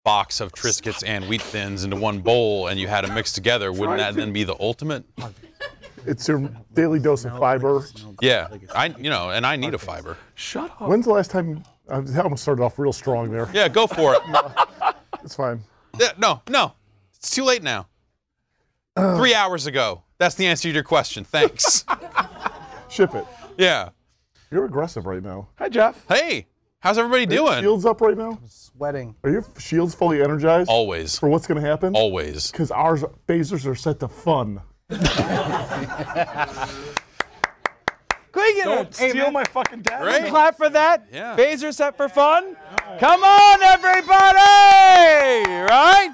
box of Triscuits and Wheat Thins into one bowl and you had them mixed together, wouldn't that then be the ultimate? It's your daily dose of fiber. Yeah, and I need a fiber. Shut up. When's the last time? I almost started off real strong there. Yeah, go for it. It's fine. Yeah, no, it's too late now. 3 hours ago. That's the answer to your question. Thanks. Ship it. Yeah. You're aggressive right now. Hi, Jeff. Hey, how's everybody doing? Shields up right now? Sweating. Are your shields fully energized? Always. For what's going to happen? Always. Because our phasers are set to fun. Don't steal my fucking dad. Great. Clap for that. Yeah. Phaser set for fun. Come on, everybody! Right?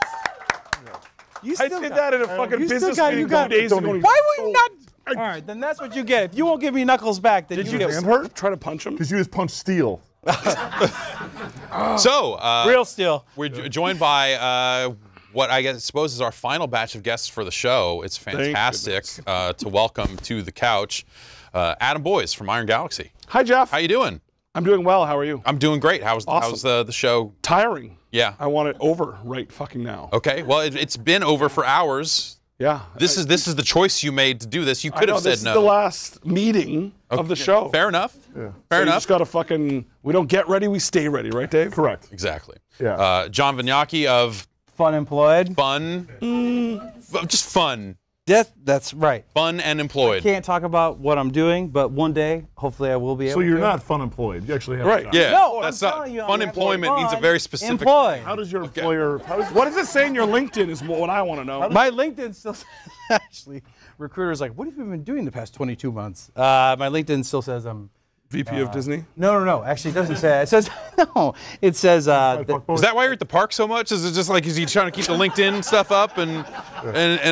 I did that in a fucking business meeting 2 days ago. Why will you not? All right, then that's what you get. If you won't give me knuckles back, then Did you you get hand hurt? Try to punch him? Because you just punch steel. So, real steel. We're joined by what I suppose is our final batch of guests for the show. It's fantastic to welcome to the couch Adam Boyes from Iron Galaxy. Hi, Jeff. How you doing? I'm doing well. How are you? I'm doing great. How's the show? Tiring. Yeah. I want it over right fucking now. Okay. Well, it's been over for hours. Yeah. This is the choice you made to do this. You could have said this no. This is the last meeting of the show. Fair enough. Yeah. Fair enough. You just gotta fucking. We don't get ready. We stay ready, right, Dave? Correct. Exactly. Yeah. John Vignocchi of Fun Employed. Fun. Just fun. That's right. Fun and employed. Can't talk about what I'm doing, but one day, hopefully, I will be able to. So you're not fun employed. You actually have a job. Yeah. No, that's I'm not telling you, fun. I'm Employment means a very specific. Employed. How does your employer? What does it say in your LinkedIn is what I want to know. My LinkedIn still actually, recruiter's like, what have you been doing the past 22 months? My LinkedIn still says I'm VP of Disney? No. Actually, it doesn't say that. It says, no. It says, Is that why you're at the park so much? Is it just like, is he trying to keep the LinkedIn stuff up and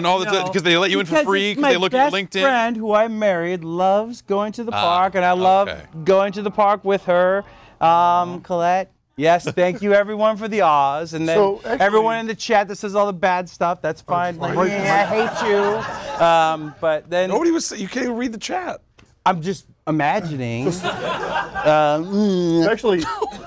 all the because they let you in for free because they look at your LinkedIn? My friend who I married loves going to the park, and I love going to the park with her. Colette. Yes, thank you everyone for the awes, and then actually, everyone in the chat that says all the bad stuff. That's fine. Like, I hate you. But then Nobody was. You can't even read the chat. I'm just imagining. Actually,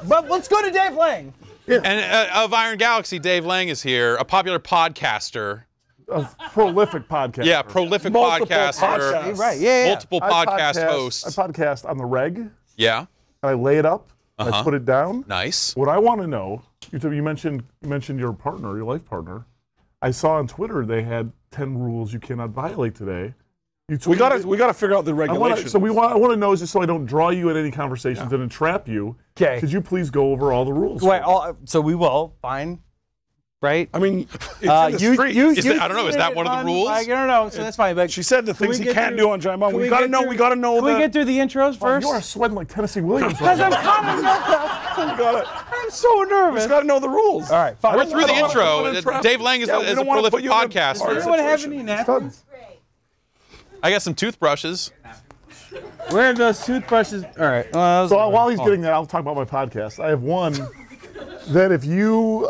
But let's go to Dave Lang. And of Iron Galaxy, Dave Lang is here, a popular podcaster. a prolific podcaster. Yeah, prolific Multiple podcaster. podcasts. Right? Yeah. Multiple podcast hosts. I podcast on the reg. Yeah. I lay it up. I put it down. Nice. What I want to know, you mentioned your partner, your life partner. I saw on Twitter they had 10 rules you cannot violate today. We gotta figure out the regulations. I want to know, just so I don't draw you in any conversations and entrap you. Okay. Could you please go over all the rules? Wait, so we will. Fine. Right? I mean, it's in the street. I don't know. Is that one of the rules? I don't know. So that's fine. But She said the things he can't do on Giant Bomb. can We we gotta get know. through- We gotta know. Can we get through the intros first? You are sweating like Tennessee Williams right Because I'm now. kind of I'm so We nervous. just gotta know the rules. All right, fine. We're through the I don't wanna intro. put Dave Lang is Yeah, we a don't wanna prolific put you in a podcaster. hard Does anyone have situation. any napkins? I got some toothbrushes. Where are those toothbrushes? All right. So while he's getting that, I'll talk about my podcast. I have one that if you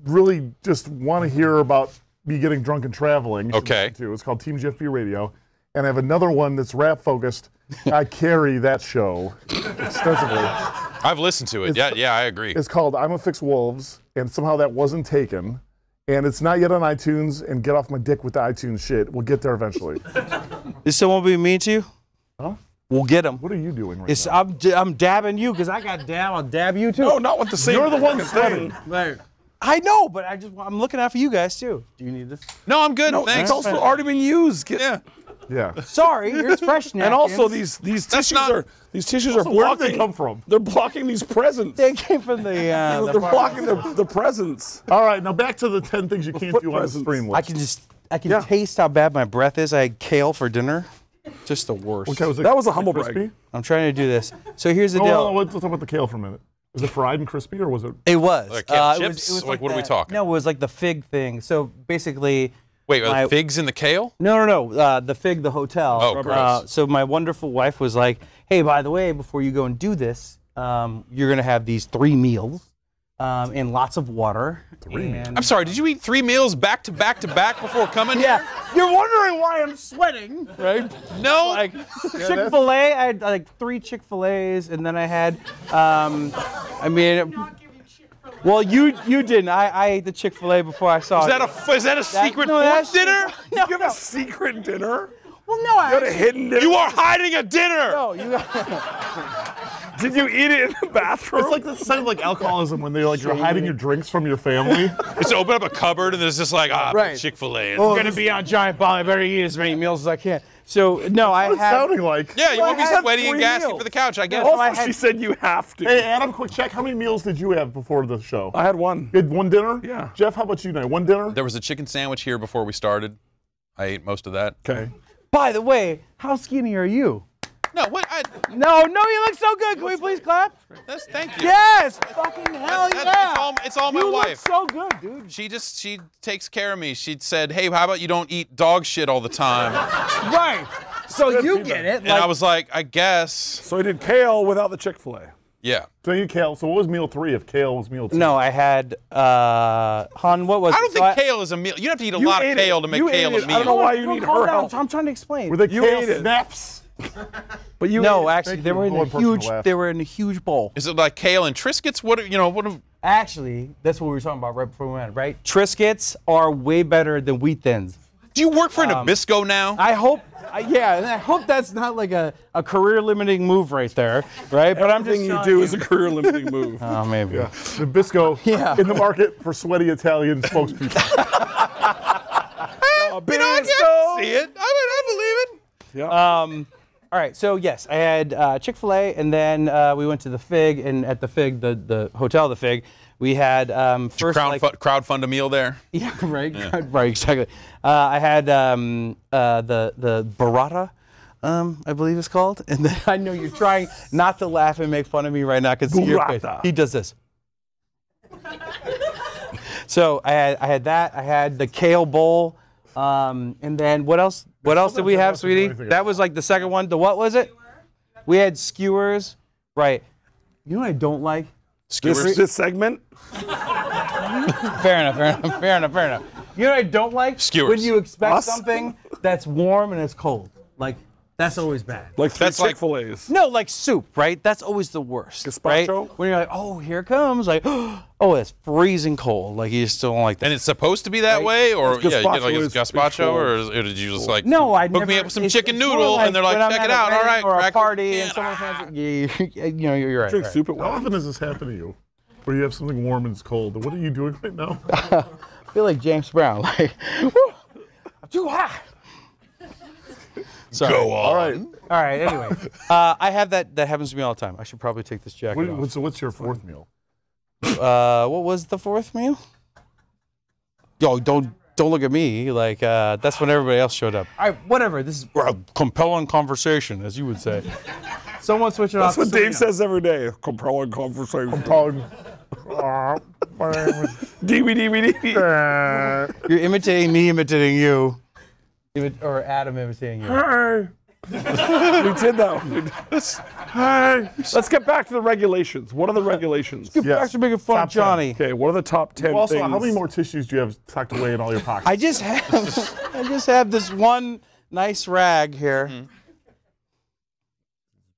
really just want to hear about me getting drunk and traveling, you should listen to. It's called Team GFB Radio. And I have another one that's rap focused. I carry that show extensively. I've listened to it. Yeah, I agree. It's called I'm a Fix Wolves, and somehow that wasn't taken. And it's not yet on iTunes, and get off my dick with the iTunes shit. We'll get there eventually. Is someone being mean to you? Huh? We'll get them. What are you doing right now? I'm dabbing you because I got dab. I'll dab you too. No, not with the same. You're the one thing. sweating. I know, but I'm looking out for you guys too. Do you need this? No, I'm good. No, Thanks. it's also already been used. Yeah. Yeah. Sorry, it's fresh napkins. And also these tissues are Also, blocking. where did they come from? They're blocking these presents. They came from the. They're blocking the presents. All right, now back to the 10 things you can't foot do on the presents. stream list. I can taste how bad my breath is. I had kale for dinner. Just the worst. Okay, That was a humble crispy? brag. I'm trying to do this. So here's the Oh, deal. let's talk about the kale for a minute. Was it fried and crispy, or was it? It was. Like kale it chips? was Like, what are we that- talking? No, it was like the fig thing. So basically. Wait, are my- the figs in the kale? No. The fig, the hotel. Oh, gross. So my wonderful wife was like, "Hey, by the way, before you go and do this, you're gonna have these 3 meals, and lots of water." 3 meals? I'm sorry, did you eat 3 meals back to back to back before coming? Yeah, you're wondering why I'm sweating, right? No. Like Chick-fil-A, I had like 3 Chick-fil-A's, and then I had, Well, you didn't. I ate the Chick-fil-A before I saw it. Is that a secret dinner? You have a secret dinner? Well, no, You had a hidden dinner? You are hiding a dinner! No, you Did you eat it in the bathroom? It's like the sign of like alcoholism when they're like you're hiding your drinks from your family. Just open up a cupboard and there's just like, Right. Chick-fil-A. I'm going to be on Giant Bomb. I better eat as many meals as I can. So, no, I What's it had... sounding like? Yeah, you won't be had sweaty and 3 gassy meals. for the couch, I guess. Also, she said you have to. Hey, Adam, quick check. How many meals did you have before the show? I had one. You had one dinner? Yeah. Jeff, how about you tonight? One dinner? There was a chicken sandwich here before we started. I ate most of that. Okay. By the way, how skinny are you? No, what? No, you look so good. Can we please clap? Thank you. Yes! Fucking hell yeah! It's all my you wife. look so good, dude. She takes care of me. She said, hey, how about you don't eat dog shit all the time? Right. So you get it. And I was like, I guess. So I did kale without the Chick-fil-A. Yeah. So you kale. So what was meal 3 if kale was meal 2? No, I had, Han, what was it? I don't think kale is a meal. You have to eat a lot of kale to make kale a meal. I don't know why you need her help. I'm trying to explain. Were they You kale ate it. snaps? But you No, ate it. actually, Thank they you. were in a One person huge. laughed. They were in a huge bowl. Is it like kale and Triscuits? What? Actually, that's what we were talking about right before we went, right? Triscuits are way better than wheat thins. Do you work for Nabisco now? I hope, yeah, and I hope that's not like a career-limiting move right there, right? But I'm just Everything you telling do is a career-limiting move. Oh, maybe. Yeah. Nabisco in the market for sweaty Italian spokespeople. You know, I can see it. I believe it. Yeah. All right, so yes, I had Chick-fil-A, and then we went to the Fig, and at the Fig, the hotel, the Fig, we had first crowdfund a meal there. Yeah, right, right, exactly. I had the burrata, I believe it's called, and then I know you're trying not to laugh and make fun of me right now because your face. He does this. So I had that. I had the kale bowl, and then what else? What else did we have, sweetie? That was like the second one. The what was it? We had skewers, right? You know what I don't like? Skewers. This segment. Fair enough. You know what I don't like? Skewers. When you expect something that's warm and it's cold. Like, that's always bad. Like That's like- Chick-fil-A's. No, like soup, right? That's always the worst. Right? Gazpacho? When you're like, oh, here it comes. Like, oh, it's freezing cold. Like, you just don't like that. And it's supposed to be that way, or It's yeah, you get like gazpacho a is gazpacho, or did you just like No, I hook never. me up with some it's- chicken it's more noodle, and they're like, when I'm check at it a out. All wedding right, or a crack party, it. and someone's you know, you're right. Drink right. soup at How work. often does this happen to you? Where you have something warm and it's cold? What are you doing right now? I feel like James Brown. Like, woo, I'm too hot. Sorry. Go on. All right. All right. Anyway, I have that. That happens to me all the time. I should probably take this jacket off. So what's your 4th meal? What was the 4th meal? Yo, don't look at me. Like that's when everybody else showed up. All right, whatever. This is a compelling conversation, as you would say. Someone switch it off. That's what Dave says every day. Compelling conversation. DVD. You're imitating me, imitating you, or Adam imitating you. Hey. We did that one. Hey. Let's get back to the regulations. What are the regulations? Get back to making fun of Johnny. Okay, what are the top 10 Also, things? how many more tissues do you have tucked away in all your pockets? I just have this one nice rag here.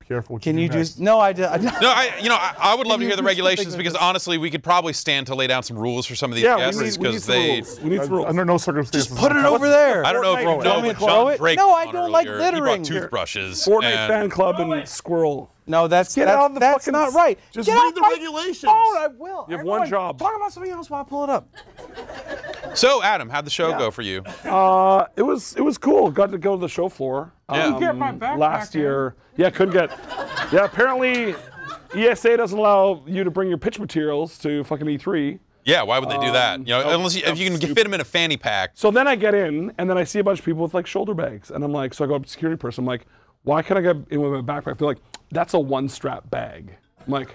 Careful. What Can you do just? No, I did. No, I would love to you hear the do regulations something because like honestly, we could probably stand to lay down some rules for some of these Yeah, guests we need because some they. rules. We need some rules. Under no circumstances. Put it over there. I don't know if you Fortnite, know, want me but to throw John it? Drake No, I on don't like earlier. He littering. brought toothbrushes. Fortnite and fan club and squirrel. No, that's Get out of the that's fucking- not right. Just Get read off the my regulations. phone, I will. You have one job. Talk about something else while I pull it up. So, Adam, how'd the show go for you? It was cool. Got to go to the show floor. Yeah. Get my backpack Last year. Yeah, couldn't get. Yeah, apparently ESA doesn't allow you to bring your pitch materials to fucking E3. Yeah, why would they do that? You know, unless if you can fit them in a fanny pack. So then I get in, and then I see a bunch of people with like shoulder bags, and I'm like, so I go up to the security person. I'm like, why can't I get in with my backpack? They're like, that's a one-strap bag. I'm like,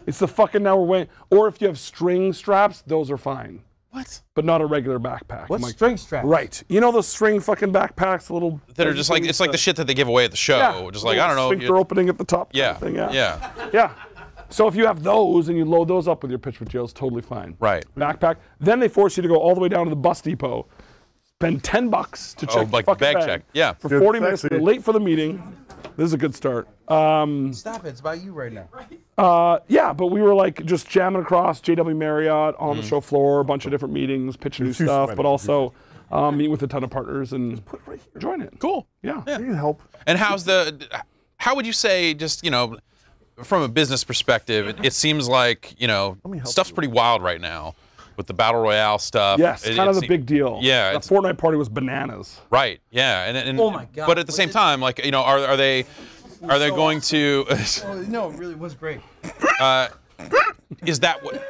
it's the fucking now we're waiting. Or if you have string straps, those are fine. What? But not a regular backpack. What's I'm like, string strap? Right. You know those string fucking backpacks, little That are just like it's like the shit that they give away at the show. yeah, Just like I don't know. sphincter opening at the top. kind Yeah, of thing, yeah. So if you have those and you load those up with your pitch materials, totally fine. Right. Backpack. Then they force you to go all the way down to the bus depot, spend $10 to check like your fucking bag bag check. Yeah. For Good, 40 minutes. sexy. You're late for the meeting. This is a good start. Stop it. It's about you right now. Yeah, but we were like just jamming across JW Marriott on the show floor, a bunch of different meetings, pitching new stuff, but also meeting with a ton of partners and join it. Cool. Yeah. I need help. And how would you say, just, you know, from a business perspective, it seems like, you know, stuff's pretty wild right now with the Battle Royale stuff. Yes, kind of the big deal. Yeah. The Fortnite party was bananas. Right, yeah. And oh my God. But at the same time, like, you know, are they going to... No, it really was great. Is that what...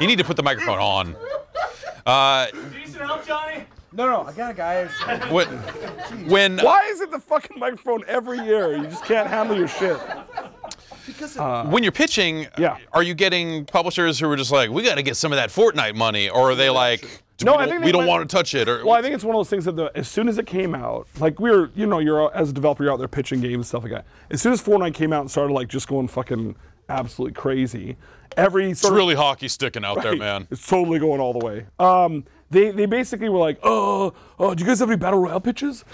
You need to put the microphone on. Need some help, Johnny? No, I got it, guys. When Why is it the fucking microphone every year? You just can't handle your shit. Because when you're pitching, Yeah. are you getting publishers who are just like, we got to get some of that Fortnite money, or are they like, No, I think we don't want to touch it? Or Well, I think it's one of those things that as soon as it came out, like you're as a developer, you're out there pitching games and stuff like that. As soon as Fortnite came out and started like just going fucking absolutely crazy, it's really hockey sticking out there, man. It's totally going all the way. They basically were like, do you guys have any Battle Royale pitches?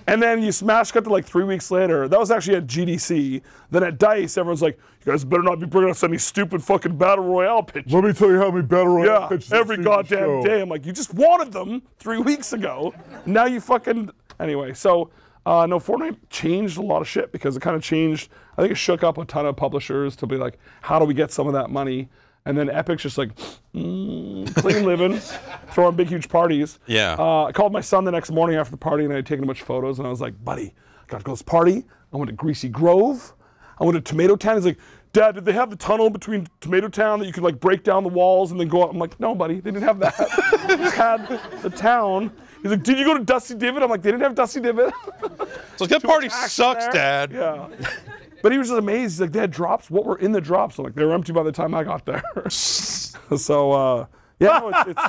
And then you smash cut to like 3 weeks later. That was actually at GDC. Then at DICE, everyone's like, you guys better not be bringing us any stupid fucking Battle Royale pitches. Let me tell you how many Battle Royale pitches every I've seen goddamn on the show. day. I'm like, you just wanted them 3 weeks ago. Now you fucking... Anyway, so... no, Fortnite changed a lot of shit because it kind of changed. I think it shook up a ton of publishers to be like, how do we get some of that money? And then Epic's just like, clean living, throwing big, huge parties. Yeah. I called my son the next morning after the party and I had taken a bunch of photos and I was like, buddy, I gotta go to this party. I went to Greasy Grove. I went to Tomato Town. He's like, Dad, did they have the tunnel between Tomato Town that you could like break down the walls and then go up? I'm like, no, buddy, they didn't have that. They just had the town. He's like, did you go to Dusty Divot? I'm like, they didn't have Dusty Divot. So that party sucks, there. Dad. Yeah. But he was just amazed. He's like, they had drops? What were in the drops? I'm like, they were empty by the time I got there. So, yeah, no, it's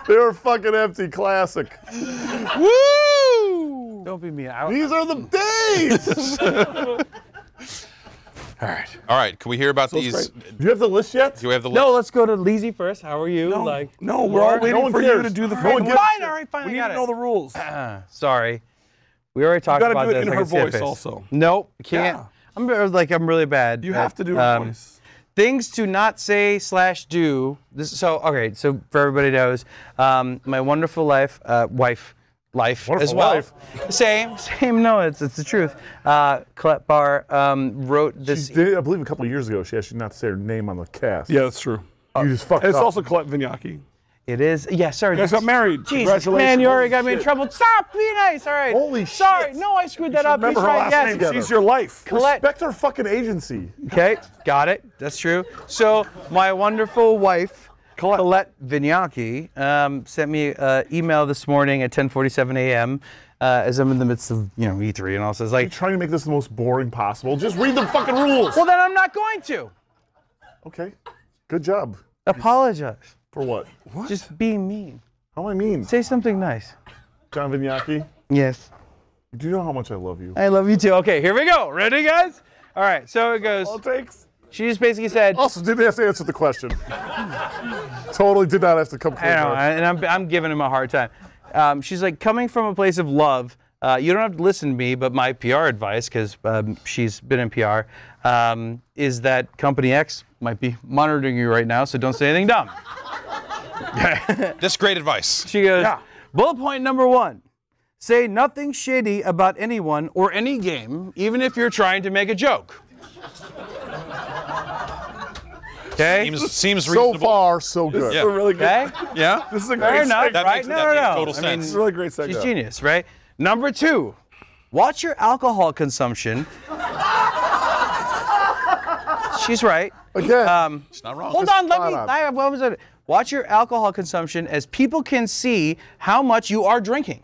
They were fucking empty. Classic. Woo! don't be mean. These are the days. All right. Can we hear about these? Do you have the list yet? Do we have the list? No, let's go to Leezy first. How are you? No, we're all waiting for you to do the Fine, fucking. all right, fine. We I need got to it. know the rules. Sorry. We already talked gotta about do it this. in I her can see voice face. also. Nope, can't. Yeah. I'm really bad. You have to do her voice. Things to not say / do. So for everybody knows, my wonderful wife Wonderful as well. wife. Same. No, it's the truth. Colette Barr wrote this. She did, I believe a couple of years ago, she asked you not to say her name on the cast. Yeah, that's true. You just fucked It's up. also Colette Vignocchi. It is. Yeah, sorry. You guys got married. Jesus, Congratulations. man, you already got Holy me in shit. trouble. Stop. Be nice. All right. Holy Sorry. shit. No, I screwed that up. remember He's her right. last Yes. name. She's your life. Colette. Respect her fucking agency. Okay, got it. That's true. So my wonderful wife, Colette Vignocchi, sent me an email this morning at 10:47 a.m. As I'm in the midst of E3 and all. So it's like, You're trying to make this the most boring possible. Just read the fucking rules. well, then I'm not going to. Okay. Good job. Apologize. For what? Just be mean. How am I mean? Say something nice. John Vignocchi, Yes. do you know how much I love you? I love you too. Okay, here we go. Ready, guys? All right. So it goes. All it takes. She just basically said. Also, didn't have to answer the question. Totally did not have to come clean. I know, and I'm giving him a hard time. She's like, coming from a place of love, you don't have to listen to me, but my PR advice, because she's been in PR, is that Company X might be monitoring you right now, so don't say anything dumb. That's great advice. She goes, bullet point number 1, say nothing shady about anyone or any game, even if you're trying to make a joke. Okay? Seems reasonable. So far, so good. Yeah. Really good. Okay? Yeah? This is a Fair great enough, segment. right? That makes total It's sense. a really great segment. She's genius, right? Number 2, watch your alcohol consumption. She's right. Again, It's not wrong. Hold on, let spot me. on. What was it? Watch your alcohol consumption as people can see how much you are drinking.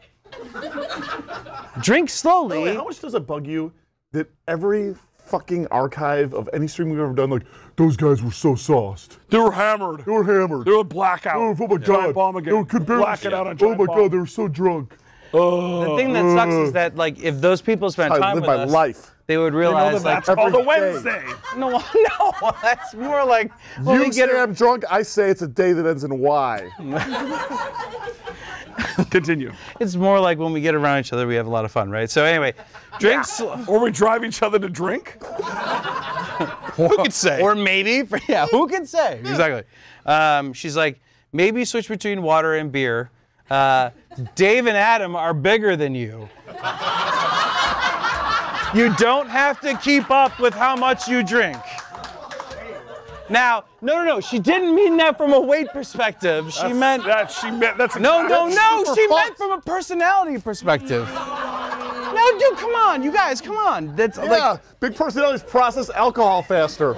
Drink slowly. wait, how much does it bug you that every fucking archive of any stream we've ever done, like, those guys were so sauced. They were hammered. They were hammered. They were blackout. Oh my Giant god. bomb again. They could barely Blacking out on Oh giant my bomb. god, they were so drunk. The thing that sucks is that, like, if those people spent I time live with my us, life. they would You know realize, that like, that's called a every day. Wednesday. no, that's more like when You we get say I'm drunk, I say it's a day that ends in Y. Continue. It's more like when we get around each other, we have a lot of fun, right? So anyway, drinks. Or we drive each other to drink. Who could say? Or maybe, who can say? Exactly. She's like, maybe switch between water and beer. Dave and Adam are bigger than you. You don't have to keep up with how much you drink. Now, no. She didn't mean that from a weight perspective. She meant that's she meant from a personality perspective. No, dude, come on, you guys, come on. That's like big personalities process alcohol faster.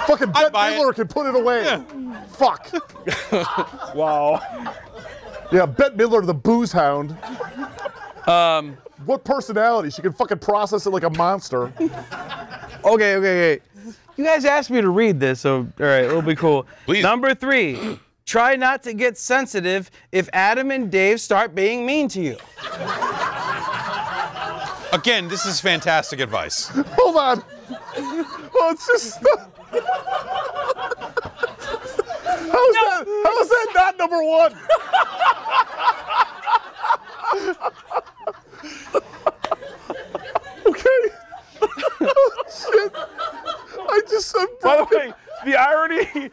Fucking Bette Midler can put it away. Yeah. Fuck. Wow. Yeah, Bette Midler, the booze hound. What personality? She can fucking process it like a monster. Okay. You guys asked me to read this, so all right, it'll be cool. Please. Number 3, try not to get sensitive if Adam and Dave start being mean to you. Again, this is fantastic advice. Hold on. Well, it's just. How is that not number 1? Okay. Oh, shit. By the way, the irony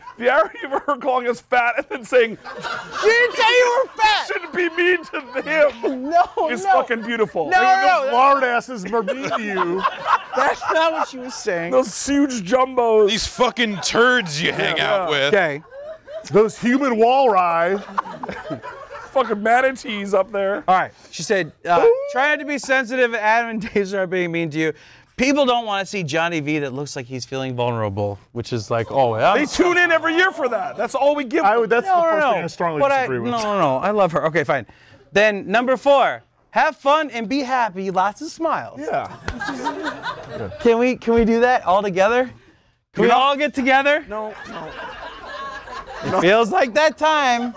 of her calling us fat and then saying, "She didn't say you were fat." Shouldn't be mean to him. Is fucking beautiful. No. Those lard asses are mean to you. That's not what she was saying. Those huge jumbos. These fucking turds you hang out with. Okay. Those human walleye. Fucking manatees up there. All right. She said, try not to be sensitive if Adam and Dave start being mean to you. People don't want to see Johnny V that looks like he's feeling vulnerable, which is like, oh, yeah. They tune in every year for that. That's all we give them. That's the first thing I strongly disagree with. No. I love her. Okay, fine. Then number 4, have fun and be happy. Lots of smiles. Yeah. Can we do that all together? Can we all get together? No. It feels like that time.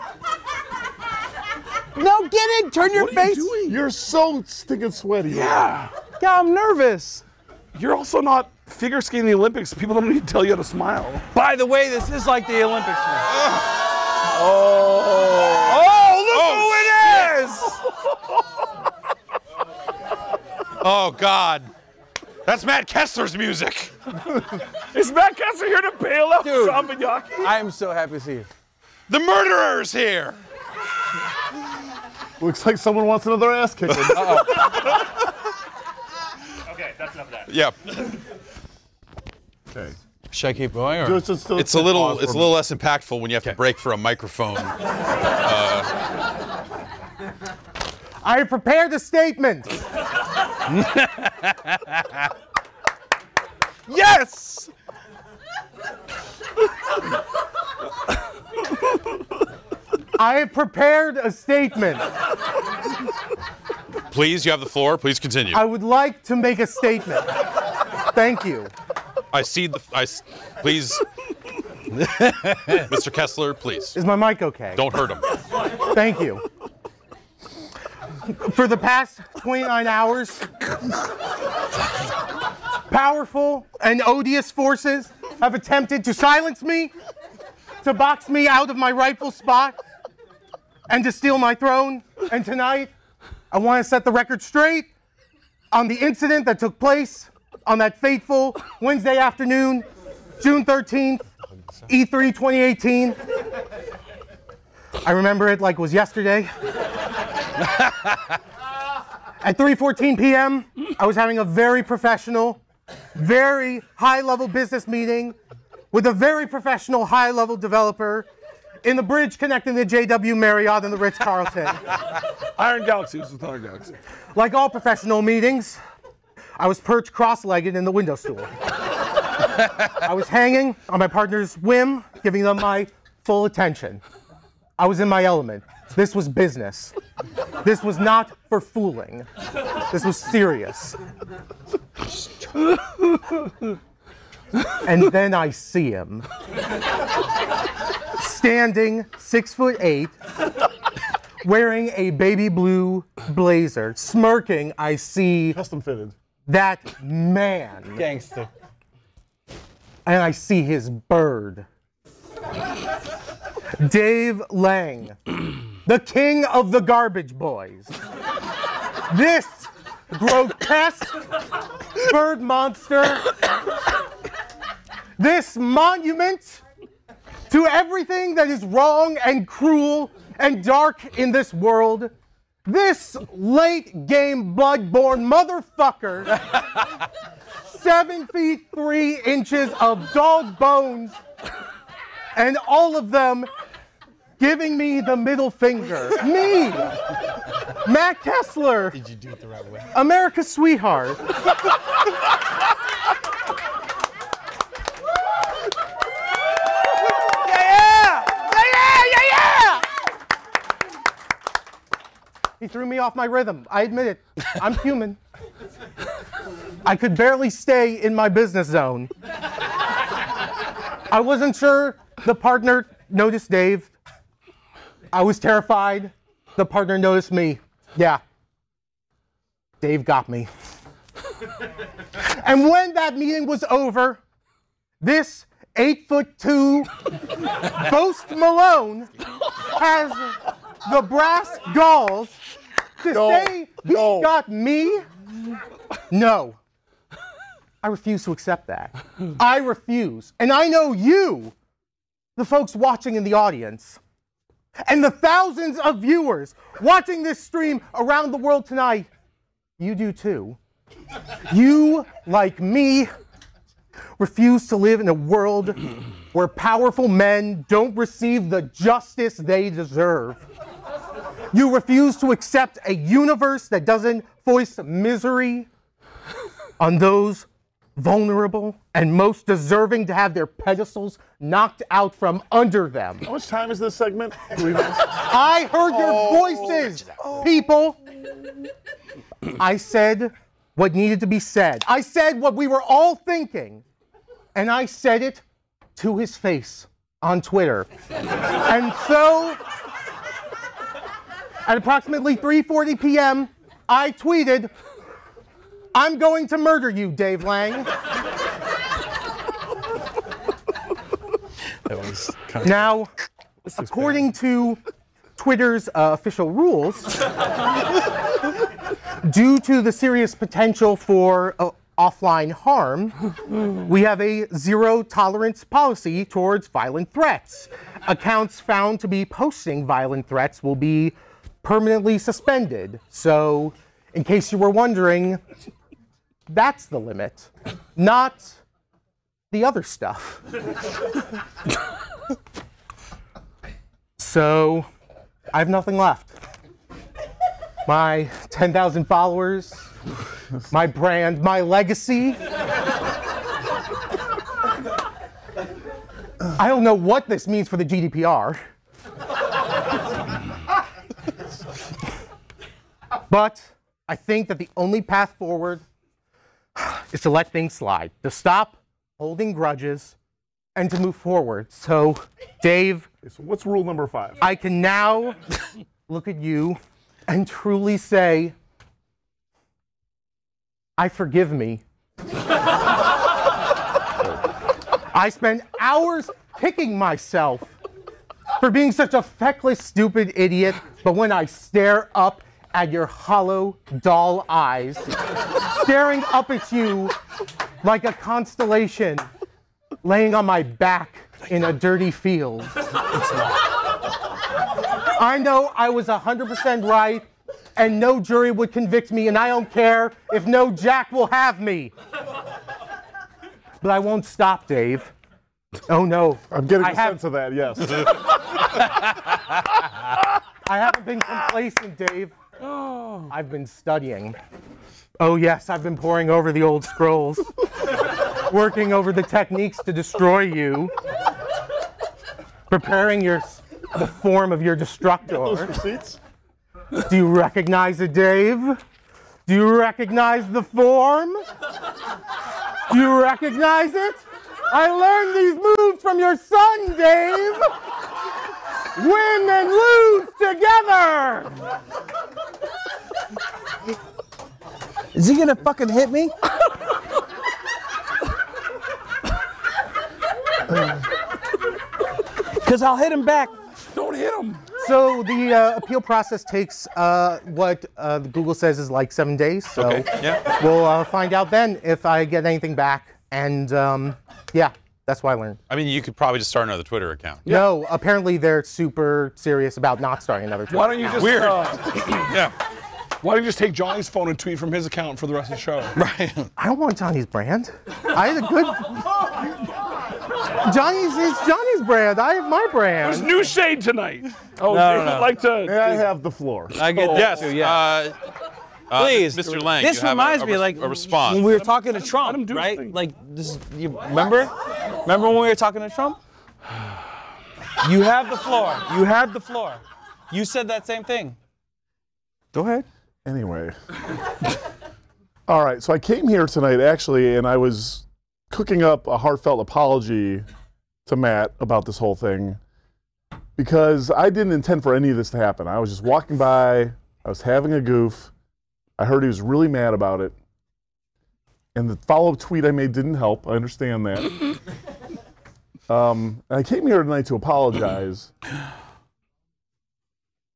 No, get in. Turn your face. What are you doing? You're so stinking sweaty. Yeah. Yeah, I'm nervous. You're also not figure skating the Olympics. People don't need to tell you how to smile. By the way, this is like the Olympics. Look who it is! Oh, God. That's Matt Kessler's music. Is Matt Kessler here to bail out John Vignocchi? I am so happy to see you. The murderer's here. Looks like someone wants another ass kicking. Okay, that's enough of that. Yep. Okay. Should I keep going? Or? Just It's a little less impactful when you have to break for a microphone. I have prepared a statement. Yes! I have prepared a statement. Please, you have the floor. Please continue. I would like to make a statement. Thank you. Please. Mr. Kessler, please. Is my mic okay? Don't hurt him. Thank you. For the past 29 hours, powerful and odious forces have attempted to silence me, to box me out of my rightful spot, and to steal my throne. And tonight, I want to set the record straight on the incident that took place on that fateful Wednesday afternoon, June 13th, E3 2018. I remember it like it was yesterday. At 3:14 p.m., I was having a very professional, very high-level business meeting with a very professional, high-level developer in the bridge connecting the JW Marriott and the Ritz-Carlton. Iron Galaxy. This is Iron Galaxy. Like all professional meetings, I was perched cross-legged in the window stool. I was hanging on my partner's whim, giving them my full attention. I was in my element. This was business. This was not for fooling. This was serious. And then I see him. Standing 6'8", wearing a baby blue blazer, smirking, I see Custom fitted. that man. Gangster. And I see his bird. Dave Lang. the king of the garbage boys. This grotesque bird monster, this monument to everything that is wrong and cruel and dark in this world, this late game bloodborne motherfucker, 7 feet 3 inches of dog bones, and all of them giving me the middle finger. Me, Matt Kessler. Did you do it the right way? America's sweetheart. He threw me off my rhythm. I admit it. I'm human. I could barely stay in my business zone. I wasn't sure the partner noticed Dave. I was terrified. The partner noticed me. Yeah. Dave got me. And when that meeting was over, this 8'2" Boast Malone has the brass galls to say he got me? No. I refuse to accept that. I refuse. And I know you, the folks watching in the audience, and the thousands of viewers watching this stream around the world tonight, you do too. You, like me, refuse to live in a world where powerful men don't receive the justice they deserve. You refuse to accept a universe that doesn't foist misery on those vulnerable and most deserving to have their pedestals knocked out from under them. How much time is this segment? I heard your voices, people. I said what needed to be said. I said what we were all thinking. And I said it to his face on Twitter. And so, at approximately 3:40 p.m., I tweeted, "I'm going to murder you, Dave Lang." Now, according to Twitter's official rules, due to the serious potential for offline harm, we have a zero-tolerance policy towards violent threats. Accounts found to be posting violent threats will be permanently suspended. So, in case you were wondering, that's the limit, not the other stuff. So, I have nothing left. My 10,000 followers, my brand, my legacy. I don't know what this means for the GDPR. But I think that the only path forward is to let things slide, to stop holding grudges, and to move forward. So, Dave. So what's rule number 5? I can now look at you and truly say, I forgive me. I spent hours kicking myself for being such a feckless, stupid idiot, but when I stare up at your hollow doll eyes, staring up at you like a constellation laying on my back in a dirty field. I know I was 100% right, and no jury would convict me, and I don't care if no Jack will have me. But I won't stop, Dave. Oh no. I'm getting a sense of that, yes. I haven't been complacent, Dave. I've been studying. Oh yes, I've been poring over the old scrolls, working over the techniques to destroy you, preparing the form of your destructor. Those receipts? Do you recognize it, Dave? Do you recognize the form? Do you recognize it? I learned these moves from your son, Dave! Win and lose together! Is he gonna fucking hit me? Because I'll hit him back. Don't hit him. So the appeal process takes what Google says is like 7 days. So we'll find out then if I get anything back. And yeah, that's what I learned. I mean, you could probably just start another Twitter account. No, apparently they're super serious about not starting another Twitter. Why don't you just Weird. yeah. Why don't you just take Johnny's phone and tweet from his account for the rest of the show? Right. I don't want Johnny's brand. I had a good. It's Johnny's brand. I have my brand. There's new shade tonight. Oh, No, Dave no. would like to. May I have the floor? I get that too, yeah. Please, Mr. Lang, this you have reminds me a response. when we were talking to him Trump, do his right? thing. Like this, you remember? Remember when we were talking to Trump? You have the floor. You had the floor. You said that same thing. Go ahead. Anyway. All right, so I came here tonight actually, and I was cooking up a heartfelt apology to Matt about this whole thing because I didn't intend for any of this to happen. I was just walking by, I was having a goof. I heard he was really mad about it. And the follow-up tweet I made didn't help. I understand that. And I came here tonight to apologize.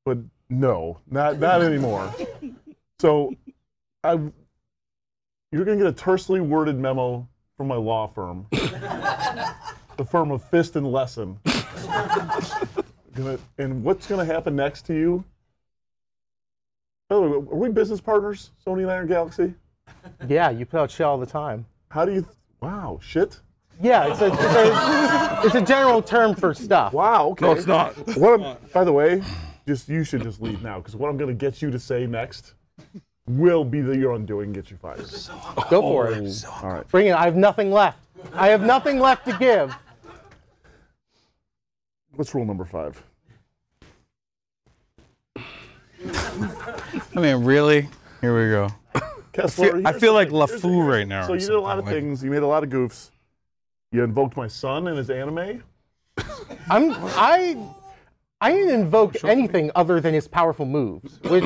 But no, not anymore. So you're going to get a tersely worded memo from my law firm. The firm of Fist and Lesson. And what's going to happen next to you? By the way, are we business partners, Sony and Iron Galaxy? Yeah, you put out shit all the time. How do you? Wow, shit. Yeah, it's a general term for stuff. Wow, okay. No, it's not. By the way, you should just leave now, because what I'm going to get you to say next will be your undoing, get you fired. Go for it. All right. Bring it. I have nothing left. I have nothing left to give. What's rule number 5? I mean, really? Here we go. Kessler, I feel like LaFou right now. So you did a lot of things. You made a lot of goofs. You invoked my son in his anime. I didn't invoke anything other than his powerful moves, which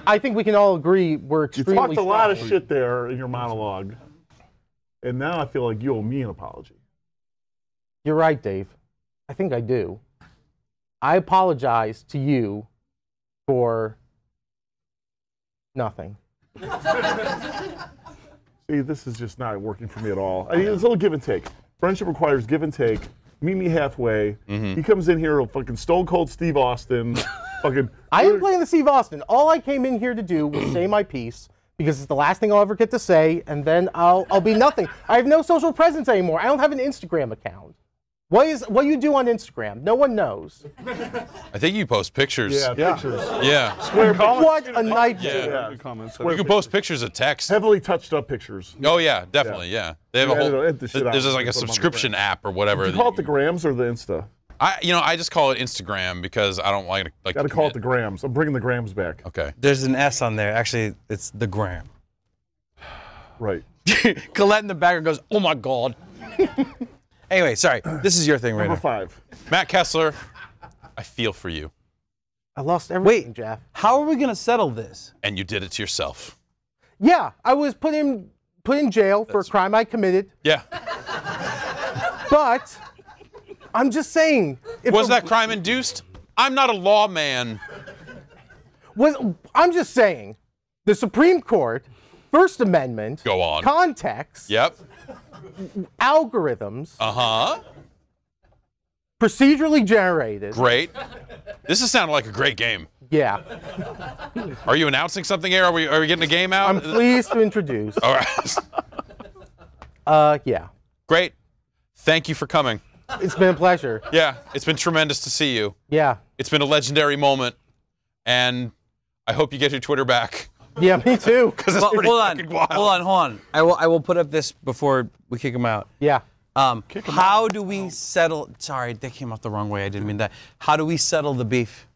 I think we can all agree were You extremely talked a lot of strong. shit there in your monologue. And now I feel like you owe me an apology. You're right, Dave. I think I do. I apologize to you for nothing. See, this is just not working for me at all. I mean, it's a little give and take. Friendship requires give and take. Meet me halfway. He comes in here, fucking Stone Cold Steve Austin. Fucking. I didn't play the Steve Austin. All I came in here to do was say my piece because it's the last thing I'll ever get to say, and then I'll be nothing. I have no social presence anymore. I don't have an Instagram account. What you do on Instagram? No one knows. I think you post pictures. Yeah, pictures. Yeah. What a night. Yeah. Comments. You can post pictures of text. Heavily touched up pictures. Oh yeah, definitely. Yeah. They have a whole. edit the shit out There's and like a put 'em on the subscription app or whatever. Do you call it the grams or the Insta? I just call it Instagram because I don't like to. Got to call it the grams. I'm bringing the grams back. Okay. There's an S on there. Actually, it's the gram. Right. Colette in the background goes, "Oh my God." Anyway, sorry. This is your thing right Number now. 5. Matt Kessler, I feel for you, I lost everything, Jeff. How are we gonna settle this? and you did it to yourself. Yeah, I was put in jail for a crime I committed, Yeah. but I'm just saying. Was that crime induced? I'm not a lawman. I'm just saying, the Supreme Court, First Amendment, Go on. context, Yep. algorithms, procedurally generated. Great. This is sounding like a great game. Yeah. Are you announcing something here? Are we getting a game out? I'm pleased to introduce. All right. Yeah. Great. Thank you for coming. It's been a pleasure. Yeah, it's been tremendous to see you. Yeah. It's been a legendary moment, and I hope you get your Twitter back. Yeah, me too. Because it's pretty fucking wild. Hold on. I will put up this before we kick him out. Yeah. How do we settle? Sorry, that came out the wrong way. I didn't mean that. How do we settle the beef?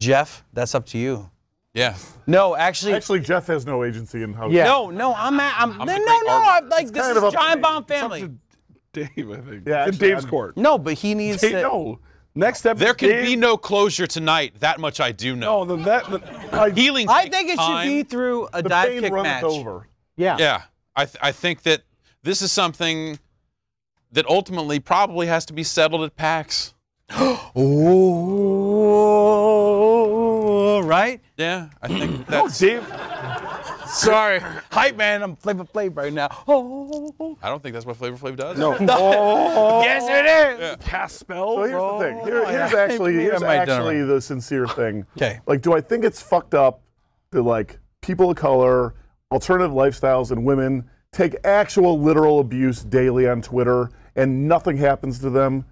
Jeff, that's up to you. Yeah. No, actually. Actually, Jeff has no agency in how. Yeah. No, I'm like this kind is of up to Giant me. Bomb family. Dave, I think. Yeah, in actually, Dave's I'm- court. No, but he needs Dave, to. no. Next step. There can Dave, be no closure tonight. That much I do know. No, then Healing I takes think it time. should be through a The dive pain kick runneth match. over. Yeah. Yeah, I think that this is something that ultimately probably has to be settled at PAX. Oh. right? Yeah, I think that's. Dave. Sorry, hype man. I'm Flavor Flav right now. Oh. I don't think that's what Flavor Flav does. No. Yes, it is. Yeah. Cast spells. So here's the thing. Here's actually the sincere thing. Okay. Like, do I think it's fucked up that like people of color, alternative lifestyles, and women take actual literal abuse daily on Twitter and nothing happens to them?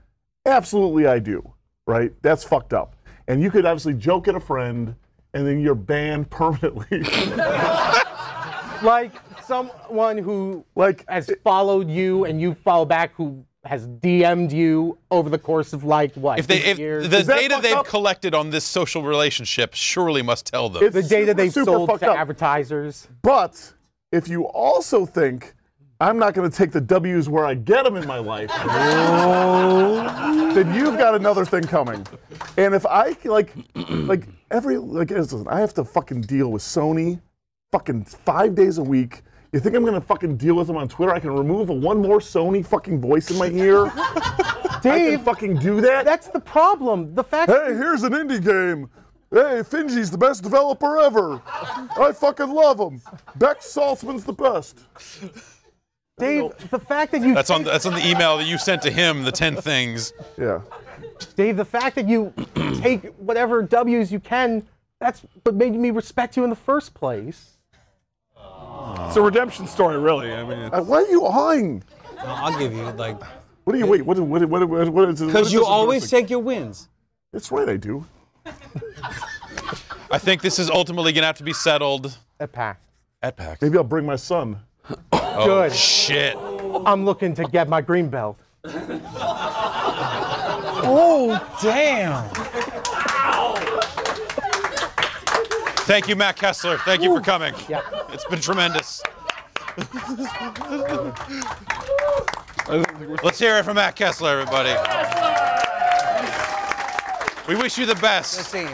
Absolutely, I do. Right? That's fucked up. And you could obviously joke at a friend, and then you're banned permanently. Like someone who has followed you and you follow back, who has DM'd you over the course of like what? If the Is that data fucked they've up? collected on this social relationship surely must tell them. It's the data they've super sold fucked to up. advertisers. But if you also think I'm not going to take the W's where I get them in my life, then you've got another thing coming. And if I listen, I have to fucking deal with Sony fucking 5 days a week. You think I'm going to fucking deal with them on Twitter? I can remove one more Sony fucking voice in my ear. Dave, I can fucking do that. that's the problem. The fact Hey, here's an indie game. Hey, Finji's the best developer ever. I fucking love him. Beck Saltzman's the best. Dave, the fact that you That's on the email that you sent to him. The 10 things. Yeah. Dave, the fact that you take whatever W's you can, that's what made me respect you in the first place. It's a redemption story, really. I mean, Why are you awing? I'll give you like. What do you wait? What is Because you always take your wins. That's right, I do. I think this is ultimately going to have to be settled At PAX. at PAX. Maybe I'll bring my son. Oh, Good. shit. I'm looking to get my green belt. Oh damn! Thank you, Matt Kessler. Thank you for coming. Yeah. It's been tremendous. Let's hear it from Matt Kessler, everybody. We wish you the best. See you.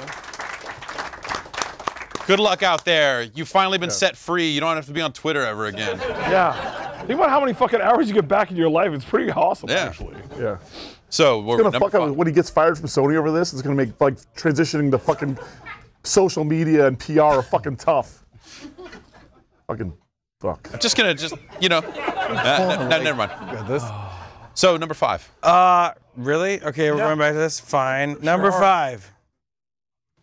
Good luck out there. You've finally been set free. You don't have to be on Twitter ever again. yeah. Think about how many fucking hours you get back in your life. It's pretty awesome, Yeah. actually. Yeah. So we're It's gonna number fuck up five. when he gets fired from Sony over this. It's gonna make like transitioning to fucking social media and PR fucking tough. Fucking fuck. Just gonna never mind. Got this. So number 5. Really? Okay, we're going back to this. Fine. Number 5.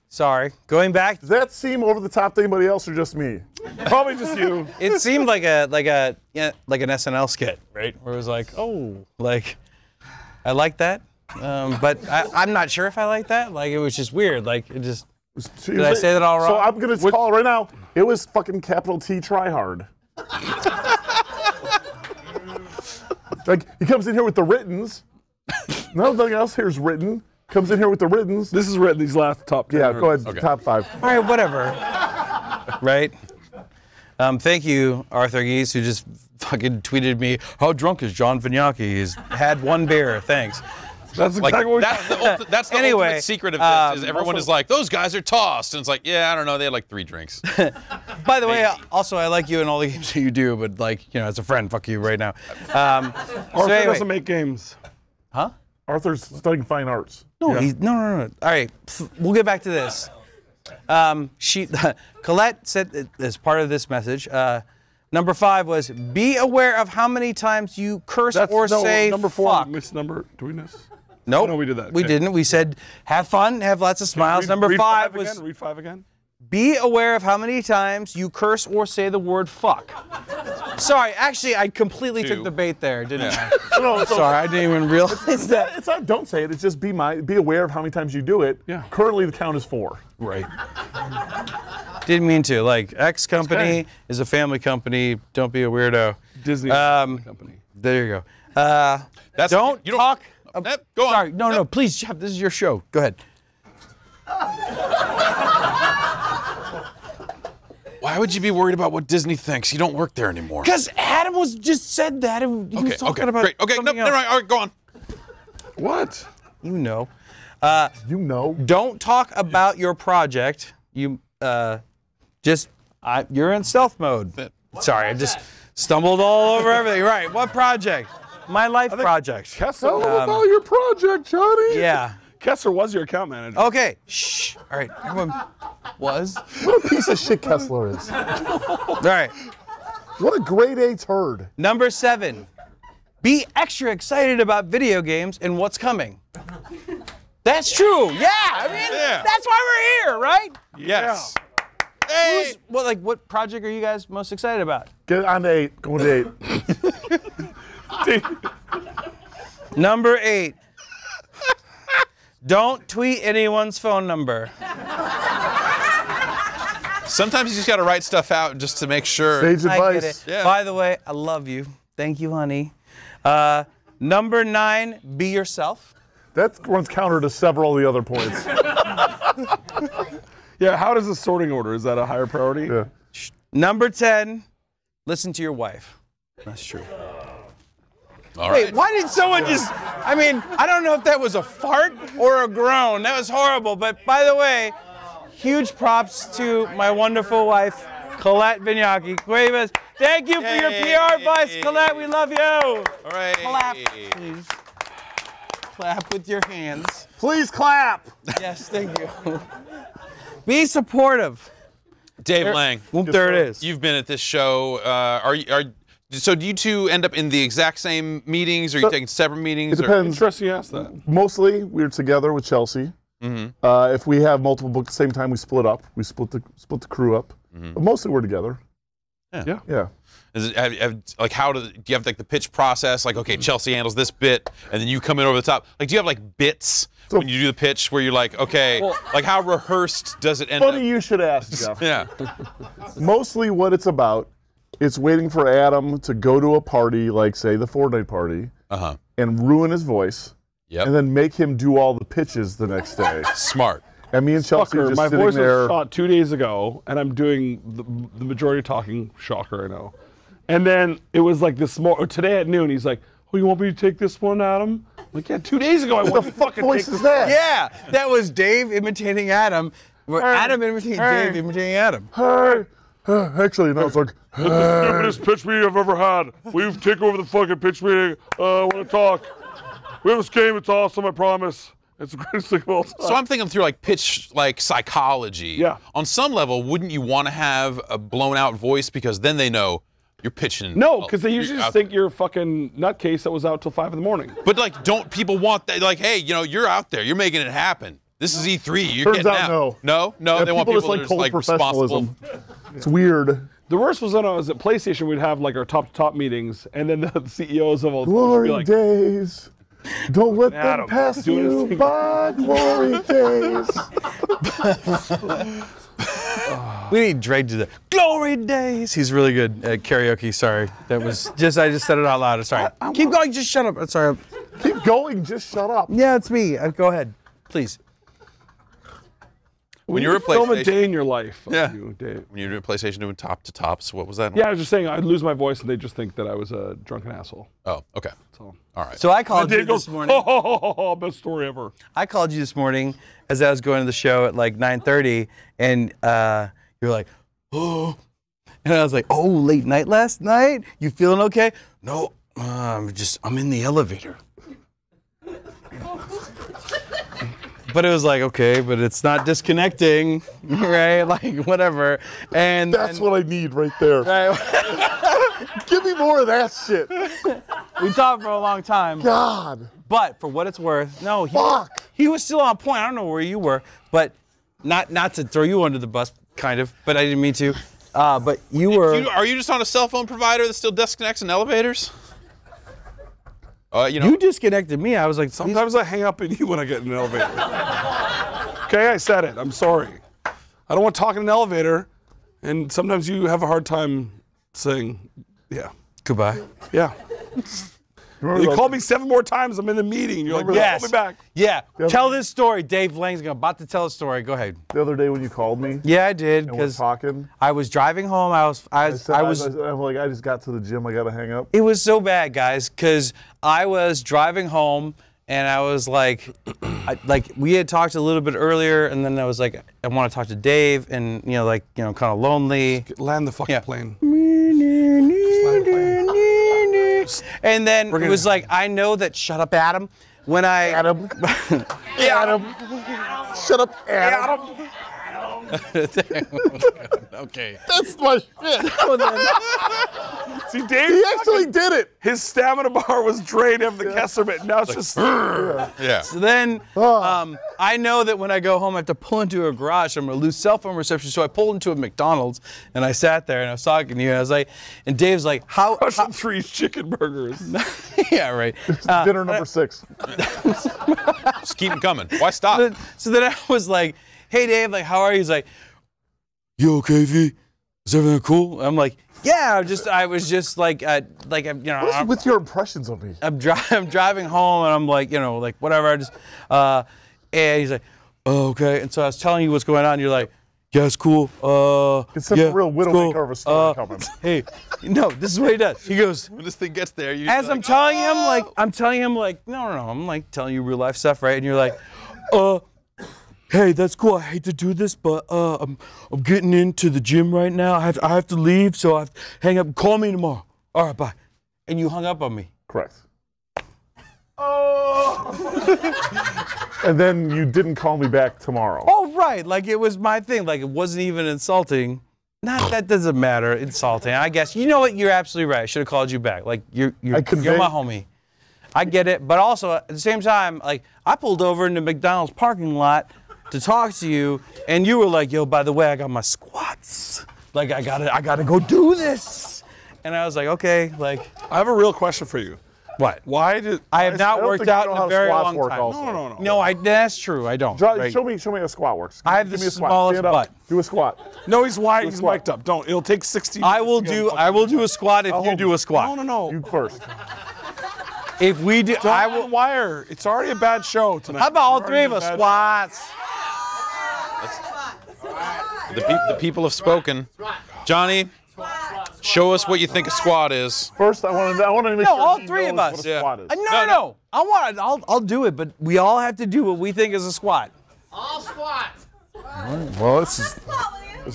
Sorry. Going back. Does that seem over the top to anybody else or just me? Probably just you. It seemed like an SNL skit, right? Where it was like, oh, like, I like that, but I'm not sure if I like that. Like, it was just weird. Like, it just. Did I say that all wrong? So I'm gonna call it right now. It was fucking capital T try hard. Like he comes in here with the writtens. Nothing else here is written. Comes in here with the writtens. This is written, these last top 10. Yeah, go ahead. Okay. Top 5. All right, whatever. Right? Thank you, Arthur Geese, who just fucking tweeted me, how drunk is John Vignocchi? He's had one beer, thanks. That's Like exactly what that's the Anyway, ultimate secret of this. Is everyone is like, those guys are tossed, and it's like, yeah, I don't know, they had like 3 drinks. By the way, also, I like you in all the games that you do, but like, as a friend, fuck you right now. Arthur doesn't make games. Huh? Arthur's studying fine arts. No, no. All right, we'll get back to this. Colette said as part of this message, number 5 was, be aware of how many times you curse or say number 4. fuck. Missed number. Do we miss? Nope. Oh, no, we did that. We Okay. didn't. We said, have fun, have lots of smiles. Number read 5 was, again? Read 5 again. be aware of how many times you curse or say the word fuck. Sorry, actually, I completely 2. took the bait there, didn't I? No, so Sorry, I didn't even realize that. it's not. Don't say it. It's just be aware of how many times you do it. Yeah. Currently, the count is 4. Right. Didn't mean to. Like, X company okay. is a family company. Don't be a weirdo. Disney company. There you go. That's Don't you don't talk. Go on. Sorry, no, please, Jeff. This is your show. Go ahead. Why would you be worried about what Disney thinks? You don't work there anymore. Because Adam was just said that. He was talking about great. Okay, no, something never else. mind. All right, go on. What? You know. You know. Don't talk about your project. You you're in stealth mode. Sorry, I just stumbled all over everything. Right. What project? My life project. Tell them about your project, Johnny. Yeah. Kessler was your account manager. Okay. Shh. All right. Everyone was. What a piece of shit Kessler is. All right. What a grade A turd. Number 7. Be extra excited about video games and what's coming. That's true. Yeah. I mean, that's why we're here, right? Yes. Hey. What project are you guys most excited about? Get on to 8. Going to 8. Number 8. Don't tweet anyone's phone number. Sometimes you just got to write stuff out just to make sure. Sage I get advice. it. Yeah. By the way, I love you. Thank you, honey. Number 9, be yourself. That runs counter to several of the other points. Yeah, how does the sorting order? Is that a higher priority? Yeah. Number 10, listen to your wife. That's true. All Wait, right. why did someone just, I mean, I don't know if that was a fart or a groan. That was horrible. But by the way, huge props to my wonderful wife, Colette Vignocchi. Thank you for your PR advice, Colette. We love you. All right. Clap, please. Clap with your hands. Please clap. Yes, thank you. Be supportive. Dave Lang. There it is. You've been at this show. So do you two end up in the exact same meetings? Or are you taking separate meetings? It depends. Interesting you asked that. Mostly, we're together with Chelsea. If we have multiple books at the same time, we split up. We split the crew up. But mostly, we're together. Yeah. Is it, how do you have like the pitch process? Like, okay, Chelsea handles this bit, and then you come in over the top. Like, do you have like bits when you do the pitch where you're like, okay, like how rehearsed does it end up? Funny you should ask, Jeff. Yeah. Mostly, what it's about, it's waiting for Adam to go to a party, like say the Fortnite party, and ruin his voice, and then make him do all the pitches the next day. Smart. And me and Chelsea are just my sitting voice there. was shot 2 days ago, and I'm doing the majority of talking. Shocker, I know. And then it was like this today at noon. He's like, "Oh, you want me to take this one, Adam?" I'm like, yeah, 2 days ago I wanted to fucking voice take is that? Yeah, that was Dave imitating Adam. Adam imitating Dave imitating Adam. Hey. Actually, no, it's like, The stupidest pitch meeting I've ever had. We've taken over the fucking pitch meeting. I want to talk. We have this game. It's awesome. I promise. It's the greatest thing of all time. So I'm thinking through like pitch psychology. Yeah. On some level, wouldn't you want to have a blown out voice because then they know you're pitching? No, because they usually just think you're a fucking nutcase that was out till 5 in the morning. But like, don't people want that? Like, hey, you're out there. You're making it happen. This is E3. You're turns getting out out. No, they want people just like that are cold like responsible. professionalism. It's weird. The worst was when I was at PlayStation, we'd have like our top-to-top meetings, and then the CEOs of all Glory would be like, days. Don't let Adam, them pass doing his you thing. by, glory days. We need Drake to do that. Glory days. He's really good at karaoke. Sorry, that was just I just said it out loud. Sorry. Keep going. Just shut up. I'm sorry. Keep going, just shut up. Yeah, it's me. Go ahead, please. When you're a film a PlayStation, day in your life. Yeah. You, Dave. when you're doing PlayStation doing top to tops, what was that? Yeah, I was just saying I'd lose my voice and they'd just think that I was a drunken asshole. Oh, okay. So, All right. So I called you Dave goes, this morning. best story ever. I called you this morning as I was going to the show at like 9:30, and you were like, "Oh," and I was like, "Oh, late night last night? You feeling okay?" No, I'm in the elevator. But it was like, okay, but it's not disconnecting, right? Like, whatever. And That's what I need right there. right, Give me more of that shit. we talked for a long time. God. But for what it's worth, no, Fuck. he was still on point. I don't know where you were, but not to throw you under the bus, kind of, but I didn't mean to. But you were. Are you just on a cell phone provider that still disconnects in elevators? You disconnected me. I was like, Sometimes I hang up in you when I get in an elevator. Okay, I said it. I'm sorry. I don't want to talk in an elevator, and sometimes you have a hard time saying, yeah. goodbye. Yeah. You called me 7 more times. I'm in the meeting. You're like, Yes. call me back. Yeah. Tell this story. Dave Lang's about to tell a story. Go ahead. The other day when you called me Yeah, I did and we're because talking, I was driving home. I was. I'm like, I just got to the gym. I got to hang up. It was so bad, guys, because I was driving home and I was like, we had talked a little bit earlier, and then I was like, I want to talk to Dave, and kind of lonely. Land the fucking plane. And then it was like, I know that, shut up, Adam. when I Adam. Adam. Shut up, Adam. Okay. That's my shit. See, Dave, He actually did it. his stamina bar was drained after the Kessler bit. Now it's just. Yeah. So then, I know that when I go home, I have to pull into a garage. I'm gonna lose cell phone reception. So I pulled into a McDonald's and I sat there and I was talking to you. And I was like, and Dave's like, how? Russian 3 chicken burgers. Yeah, right. Dinner number 6. Just keep them coming. Why stop? So then I was like, hey Dave, like, how are you? He's like, you okay, V? Is everything cool? I'm like, yeah. I was just like, you know. What's with your impressions of me? I'm driving home and I'm like, you know, like whatever. I just, and he's like, oh, okay. And so I was telling you what's going on. You're like, yeah, it's cool. It's such a real widowmaker of a story coming. Hey, no, this is what he does. He goes, When this thing gets there, you as I'm telling him, like, no, I'm like telling you real life stuff, right? And you're like, hey, that's cool. I hate to do this, but I'm getting into the gym right now. I have to leave, so I have to hang up. Call me tomorrow. All right, bye. And you hung up on me. Correct. And then you didn't call me back tomorrow. Oh, right. Like it was my thing. Like it wasn't even insulting. Not that doesn't matter. Insulting. I guess. You know what? You're absolutely right. I should have called you back. Like you're my homie. I get it. But also at the same time, like I pulled over in the McDonald's parking lot to talk to you, and you were like, yo, by the way, I got my squats. Like I gotta go do this. And I was like, okay, like I have a real question for you. what? Why did I have not worked out in a very long time. Also. No. That's true. I don't. Show me how a squat works. I have Give the me a squat. smallest Stand up. butt. Do a squat. No, he's wide. He's squat. mic'd up. Don't. It'll take 60 I will minutes to do. get I will do a squat if you hold do you. a squat. No. You first. If we do, I will. Wire. It's already a bad show tonight. How about all three of us squats? The people have spoken. Johnny, show us what you think a squat is. First, I want to make sure all he three of knows us. what a squat is. No. I'll do it, but we all have to do what we think is a squat. All squats. Well, this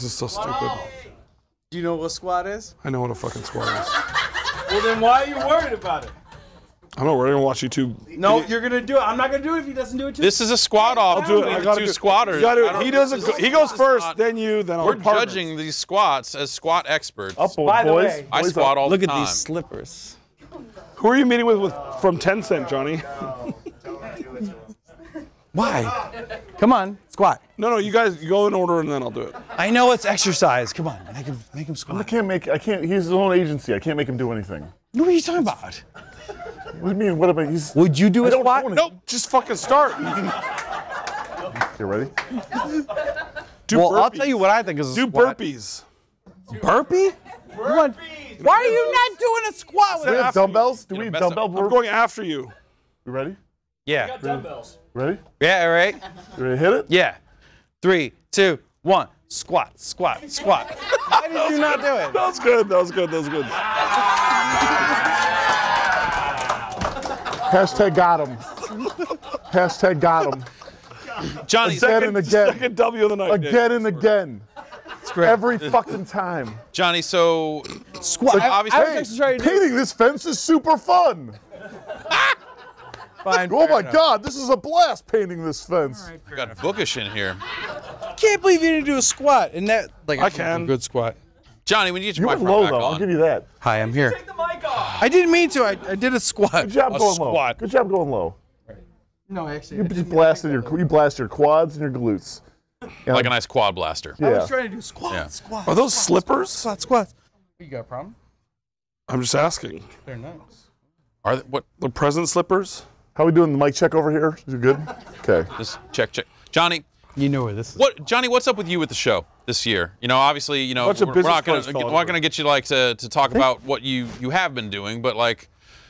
is so stupid. Do you know what a squat is? I know what a fucking squat is. Well, then why are you worried about it? I'm not worried. I'm gonna watch YouTube. No, you're gonna do it. I'm not gonna do it if he doesn't do it too. This is a squat off. I'll do it. between I the gotta two do- squatters. You gotta do it. I don't- He doesn't. this is- He goes this is first, not- then you, then I'll We're partners. judging these squats as squat experts. Up, By the boys. way, I Boys squat up. all Look the at time. these slippers. Who are you meeting with from 10 Cent, Johnny? Why? Come on, squat. No, you guys go in order and then I'll do it. I know it's exercise. Come on, make him I squat. can't. He's his own agency. I can't make him do anything. What are you talking about? What do you mean? What about he's? Would you do a I don't squat? own it. Nope, just fucking start. You ready? Do Well, burpees. I'll tell you what I think is a Do squat. burpees. Burpee? Why are you not doing a squat? Do we have dumbbells? Do we need mess up. dumbbell I'm work? going after you. You ready? Yeah. Dumbbells. Ready? Yeah, all right. You ready to hit it? Yeah. 3, 2, 1. Squat. Why did you not do it? That was good. Hashtag got him. Hashtag got him. Johnny, Again and again. Second W of the night. Dave. Again and again. It's great. Every fucking time. Johnny, so squat. obviously- I was actually trying to do Painting this fence is super fun. fine. Oh my God, this is a blast painting this fence. we got bookish in here. I can't believe you didn't do a squat. And that, like, I can. a good squat. Johnny, when you get You your went microphone low back though, I'll on. give you that. Hi, I'm here. Take the mic off. I didn't mean to. I did a squat. Good job A going low. squat. Good job going low. No, actually. You just blasted you blast your quads and your glutes. Like a nice quad blaster. I Yeah. was trying to do squat. Yeah. Squat. Are those slippers? Squat. You got a problem? I'm just asking. They're nice. Are they, what? The present slippers? How we doing the mic check over here? Is it good? Okay. Just check. Johnny, You know where this is. Johnny, what's up with you with the show this year? You know, obviously, you know, Bunch of we're business not gonna cards fell we're not over. gonna get you like to talk about what you have been doing, but like,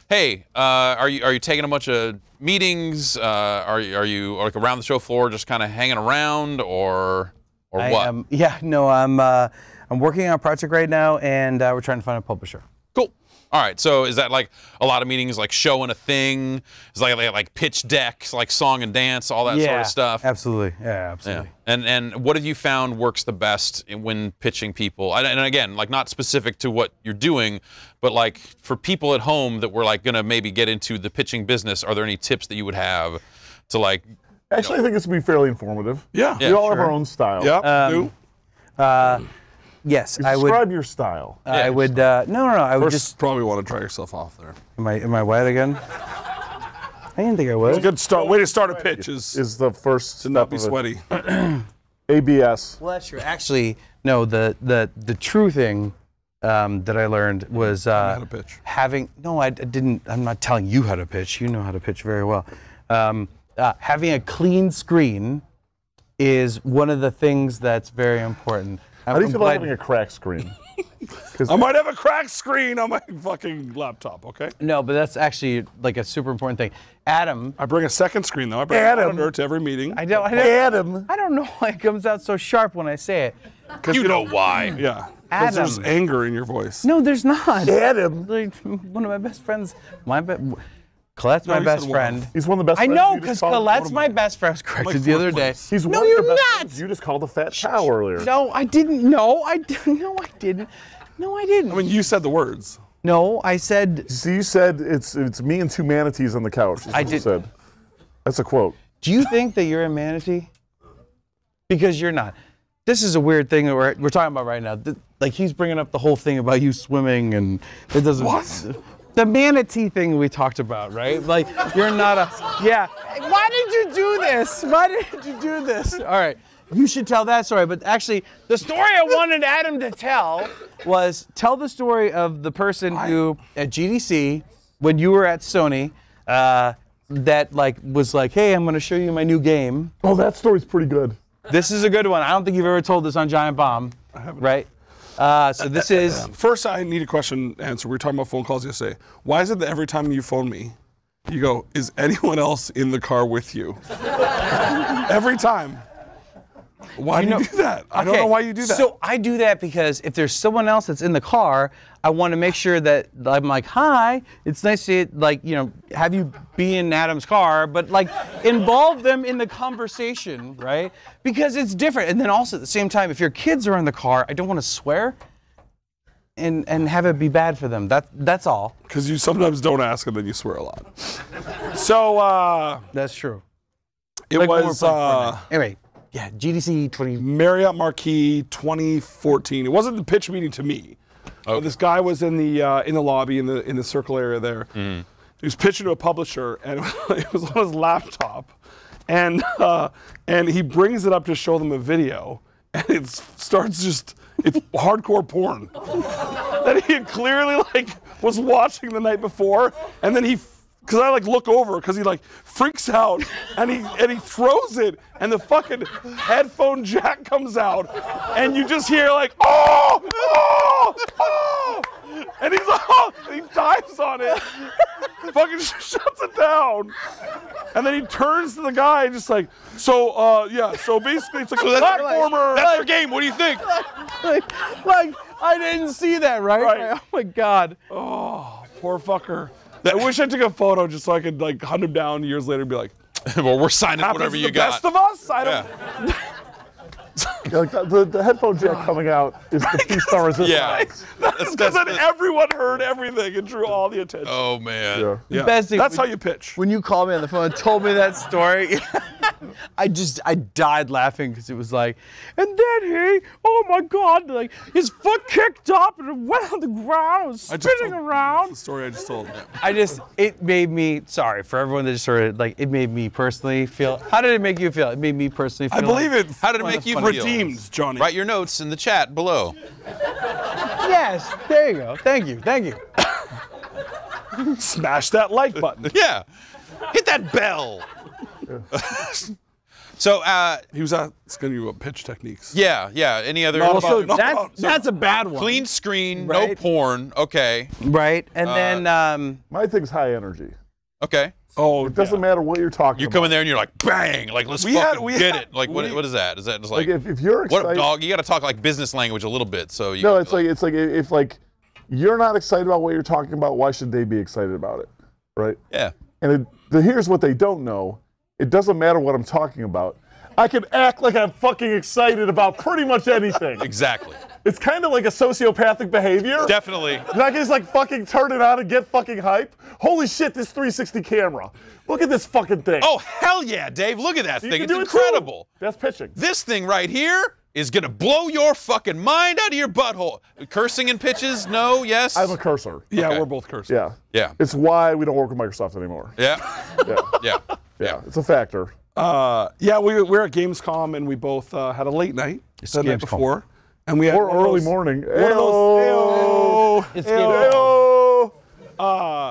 hey, are you taking a bunch of meetings? Are you like around the show floor, just kind of hanging around, or what? I'm working on a project right now, and we're trying to find a publisher. Cool. All right, so is that like a lot of meetings, like showing a thing? Is like pitch decks, like song and dance, all that sort of stuff? Absolutely. Yeah, absolutely. Yeah. And what have you found works the best when pitching people? And again, like not specific to what you're doing, but like for people at home that were like gonna maybe get into the pitching business, are there any tips that you would have to like? Actually, I think this would be fairly informative. Yeah. We all have our own style. Yeah. Yes, I would. Describe your style. I would. No. I would First, just. probably want to try yourself off there. Am I wet again? I didn't think I was. Good start. Way to start a pitch Is the first to not step be of it. sweaty. ABS. Well, that's true. Actually, no. The true thing that I learned was how to pitch. having. No, I didn't. I'm not telling you how to pitch. You know how to pitch very well. Having a clean screen is one of the things that's very important. How do you feel about having a crack screen? I might have a cracked screen on my fucking laptop, okay? No, but that's actually like a super important thing. Adam. I bring a second screen, though. I bring Adam. a monitor to every meeting. I don't know why it comes out so sharp when I say it. You know why? Yeah. Because Adam. there's anger in your voice. No, there's not. Adam. Like, one of my best friends. Colette's my you best said friend. He's one of the best I friends. know, You just because called- Colette's my best friend. I was corrected the other day. He's No, one of your you're best not. friends. You just called a fat cow earlier. No, I didn't. No, I didn't. No, I didn't. No, I didn't. I mean, you said the words. No, I said. See, you said it's me and two manatees on the couch. Is what you did- said. That's a quote. Do you think that you're a manatee? Because you're not. This is a weird thing that we're talking about right now. Like he's bringing up the whole thing about you swimming, and it doesn't. What? The manatee thing we talked about, right? Like you're not a. Yeah. Why did you do this? Why did you do this? All right. You should tell that story. But actually, the story I wanted Adam to tell was tell the story of the person who at GDC when you were at Sony. That like was like, hey, I'm gonna show you my new game. Oh, that story's pretty good. This is a good one. I don't think you've ever told this on Giant Bomb, right? So this is. First, I need a question answered. We were talking about phone calls yesterday. Why is it that every time you phone me, you go, is anyone else in the car with you? Every time. Why do you do that? I don't know why you do that. So I do that because if there's someone else that's in the car, I want to make sure that I'm like, hi, it's nice to like, have you be in Adam's car, but like involve them in the conversation, right? Because it's different. And then also at the same time, if your kids are in the car, I don't want to swear and have it be bad for them. That's all. Because you sometimes don't ask and then you swear a lot. So That's true. it Like when we're was playing Fortnite. Anyway, yeah, GDC 20. Marriott Marquis 2014. It wasn't the pitch meeting to me. But this guy was in the lobby in the circle area there. He was pitching to a publisher, and it was on his laptop, and he brings it up to show them a video, and it starts it's hardcore porn that he had clearly like was watching the night before, and then because I like look over because he like freaks out and he throws it and the fucking headphone jack comes out and you just hear like oh, and he's like and he dives on it, fucking shuts it down, and then he turns to the guy and just like so basically it's like a platformer. That's our game. What do you think? like I didn't see that, right? Right. Oh my God. Oh, poor fucker. I wish I took a photo just so I could like hunt him down years later and be like, Well, we're signing happens whatever to you the got. best of us? I don't. Yeah. Yeah, like the headphone jack coming out is the piece of resistance. Yeah. Because then everyone heard everything and drew all the attention. Oh man. Yeah. Yeah. Best thing- That's how you pitch. When you called me on the phone and told me that story, I died laughing because it was like, and then oh my God, like his foot kicked up and it went on the ground, was spinning around. The story I just told. It made me, sorry for everyone that just sort of like, it made me personally feel, how did it make you feel? It made me personally feel. I believe it. How did it make you feel? Redeemed, Johnny. Write your notes in the chat below. Yes, there you go. Thank you. Smash that like button. Yeah. Hit that bell. So He was asking you about pitch techniques. yeah. Any other Not So about- that's a bad one. clean screen, no Right. porn. Okay. Right, and then My thing's high energy. Okay. Oh, It doesn't matter what you're talking You about. come in there and you're like, bang, like let's We fucking had- get it. Like what is that? Is that just like, Like if you're what excited, up, dog? You got to talk like business language a little bit. So you. no, it's like if like you're not excited about what you're talking about, why should they be excited about it, right? Yeah. And here's what they don't know. It doesn't matter what I'm talking about. I can act like I'm fucking excited about pretty much anything. Exactly. It's kind of like a sociopathic behavior. Definitely. And I can just like fucking turn it on and get fucking hype. Holy shit, this 360 camera. Look at this fucking thing. Oh, hell yeah, Dave. Look at that You thing. can It's do it too. incredible. That's pitching. This thing right here is going to blow your fucking mind out of your butthole. Cursing in pitches? No? Yes? I'm a cursor. Yeah, Okay. we're both cursed. Yeah. Yeah. It's why we don't work with Microsoft anymore. Yeah. Yeah. Yeah. Yeah. It's a factor. Yeah, we were at Gamescom and we both had a late night the night Gamescom. before, and we had Or one of early those- morning. One of those. It's Ayo.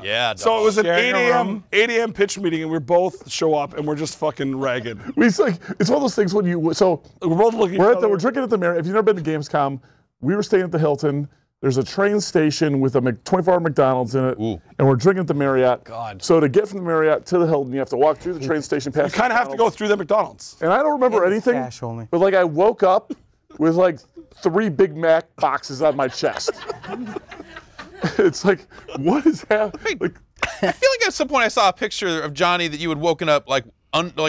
Yeah. So it was an Sharing 8 a a.m. room. 8 a.m. pitch meeting, and we both show up, and we're just fucking ragged. It's like it's one of those things when you so We're both looking. we're drinking at the Marriott. If you've never been to Gamescom, we were staying at the Hilton. There's a train station with a 24-hour McDonald's in it, Ooh. and we're drinking at the Marriott. God. So to get from the Marriott to the Hilton, you have to walk through the train station past. You kind of have to go through the McDonald's. And I don't remember And it's anything, cash only. but like I woke up with like 3 Big Mac boxes on my chest. It's like, what is happening? Like, I feel like at some point I saw a picture of Johnny that you had woken up like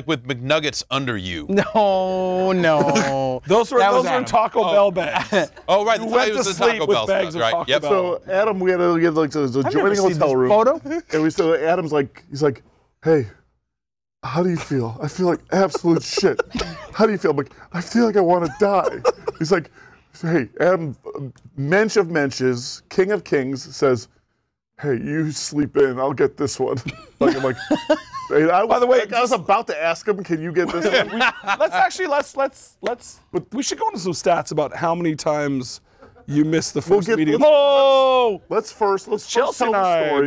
with McNuggets under you. No, no. Those were That was in Adam. Taco Bell bags. Oh, right. You it went was to the Taco sleep with Bell bags stuff, of right? Taco Yep. Bell. so Adam, we had to get like the adjoining never seen hotel this room. photo. And we still, Adam's like, he's like, hey, how do you feel? I feel like absolute shit. How do you feel? I'm like, I feel like I want to die. He's like, hey, Adam, mensch of mensches, king of kings, says, hey, you sleep in, I'll get this one. Like, I'm like, hey, By the way, I was about to ask him, can you get this one? Let's. We should go into some stats about how many times you missed the first get- meeting. let's- Let's first Chelsea tell and the I story.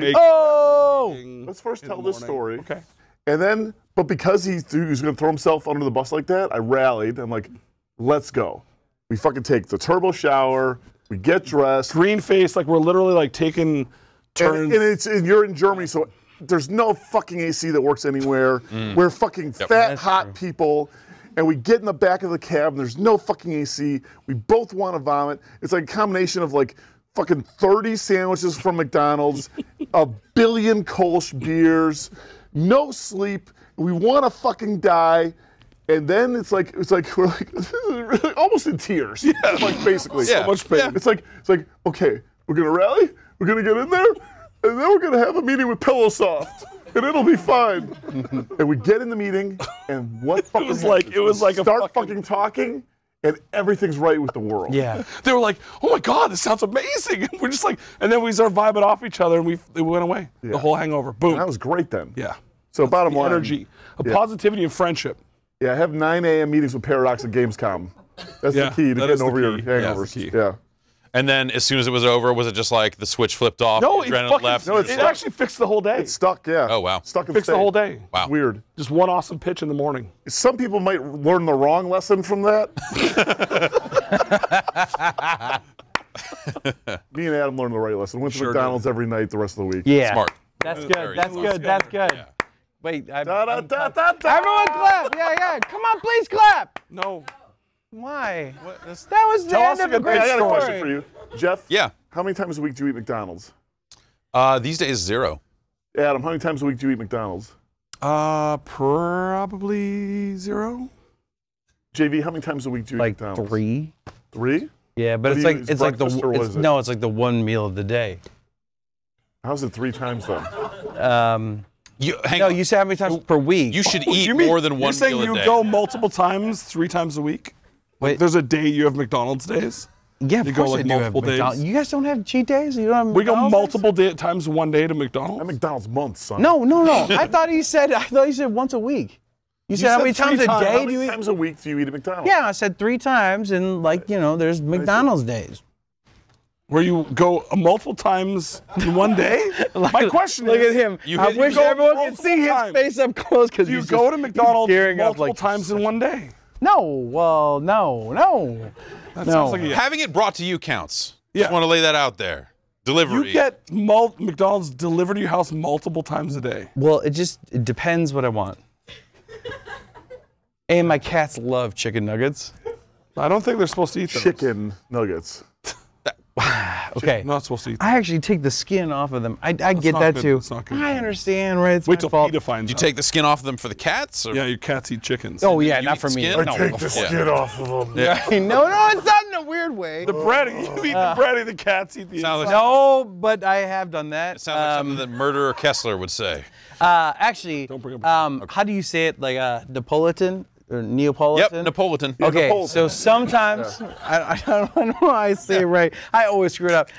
make Let's first in tell the this morning. story. Okay. And then, but because he was going to throw himself under the bus like that, I rallied. I'm like, let's go. We fucking take the turbo shower. We get dressed. Green face, like we're literally like taking turns. And you're in Germany, so there's no fucking AC that works anywhere. We're fucking fat, hot people. And we get in the back of the cab, and there's no fucking AC. We both want to vomit. It's like a combination of like fucking 30 sandwiches from McDonald's, a billion Kolsch beers, no sleep. We want to fucking die. And then it's like we're like really almost in tears. Yeah. Like basically. Yeah. So much pain. Yeah. It's like okay, we're gonna rally, we're gonna get in there, and then we're gonna have a meeting with Pillow Soft, and it'll be fine. And we get in the meeting, and what fucking was like- happens? it was like a start fucking- fucking talking, and everything's right with the world. Yeah. They were like, "Oh my God, this sounds amazing!" And we're just like, and then we started vibing off each other, and it went away. The whole hangover, boom. And that was great then. Yeah. So bottom line, Energy, positivity, and friendship. Yeah, I have 9 a.m. meetings with Paradox at Gamescom. That's Yeah, the key to that is getting the over key. your Yeah, hangovers. that's the key. Yeah. And then as soon as it was over, was it just like the switch flipped off? No, the it adrenaline fucking, left? No, it's it stuck. actually fixed the whole day. It's stuck, yeah. Oh, wow. Stuck and Fixed the stayed. whole day. Wow. Weird. Just one awesome pitch in the morning. Some people might learn the wrong lesson from that. Me and Adam learned the right lesson. Went to Sure McDonald's every night the rest of the week. Yeah. Smart. That's Very good. That's smart. good. That's good. Yeah. Wait. Da, da, da, da, da. Everyone clap. Yeah, yeah. Come on, please clap. No. Why? That was the Tell end us of a a good great Hey, I got a story. question for you. Jeff? Yeah. How many times a week do you eat McDonald's? These days, 0. Adam, how many times a week do you eat McDonald's? Probably 0. JV, how many times a week do you eat Like McDonald's? 3. 3? Yeah, but What it's do you like use, it's like the breakfast or what is it? no, it's like the one meal of the day. How's it 3 times then? Hang No, on. you say how many times per week? You should What do eat you mean? more than one You're saying meal a you day. go multiple times, 3 times a week? Like, Wait. there's a day you have McDonald's days? Yeah, of You go, course like, I do have multiple days? McDonald's. You guys don't have cheat days? You don't have We go McDonald's days? multiple times one day to McDonald's? I'm McDonald's months, son. No. I thought you said once a week. You said how said many 3 times a times. day How do many you eat? times a week do you eat at McDonald's? Yeah, I said 3 times, and there's McDonald's days. Where you go multiple times in one day? My question Look is, at him. You I hit- wish you go everyone could multiple see his times. face up close because do you go to McDonald's gearing up multiple like times in one day? No, well, no. That No. sounds like a Having it brought to you counts. Yeah. Just want to lay that out there. Delivery. You get McDonald's delivered to your house multiple times a day. Well, it depends what I want. And my cats love chicken nuggets. I don't think they're supposed to eat those. Chicken nuggets. Okay. Not supposed to eat. I actually take the skin off of them. I get not that good. too. That's not good. I understand, right? It's Wait my till fault. PETA finds You out. take the skin off of them for the cats? Or? Yeah, your cats eat chickens. Oh yeah, You not eat for me. skin? No. Take the skin off of them. Yeah. No, it's not in a weird way. The breading. You eat the breading. The cats eat the Sounds inside. like, No, but I have done that. it sounds like something that murderer Kessler would say. Actually, Don't bring up- how do you say it? Like Neapolitan or Neapolitan? Yep, Napolitan. Okay, Napolitan. so sometimes I don't know why I say it right. I always screw it up.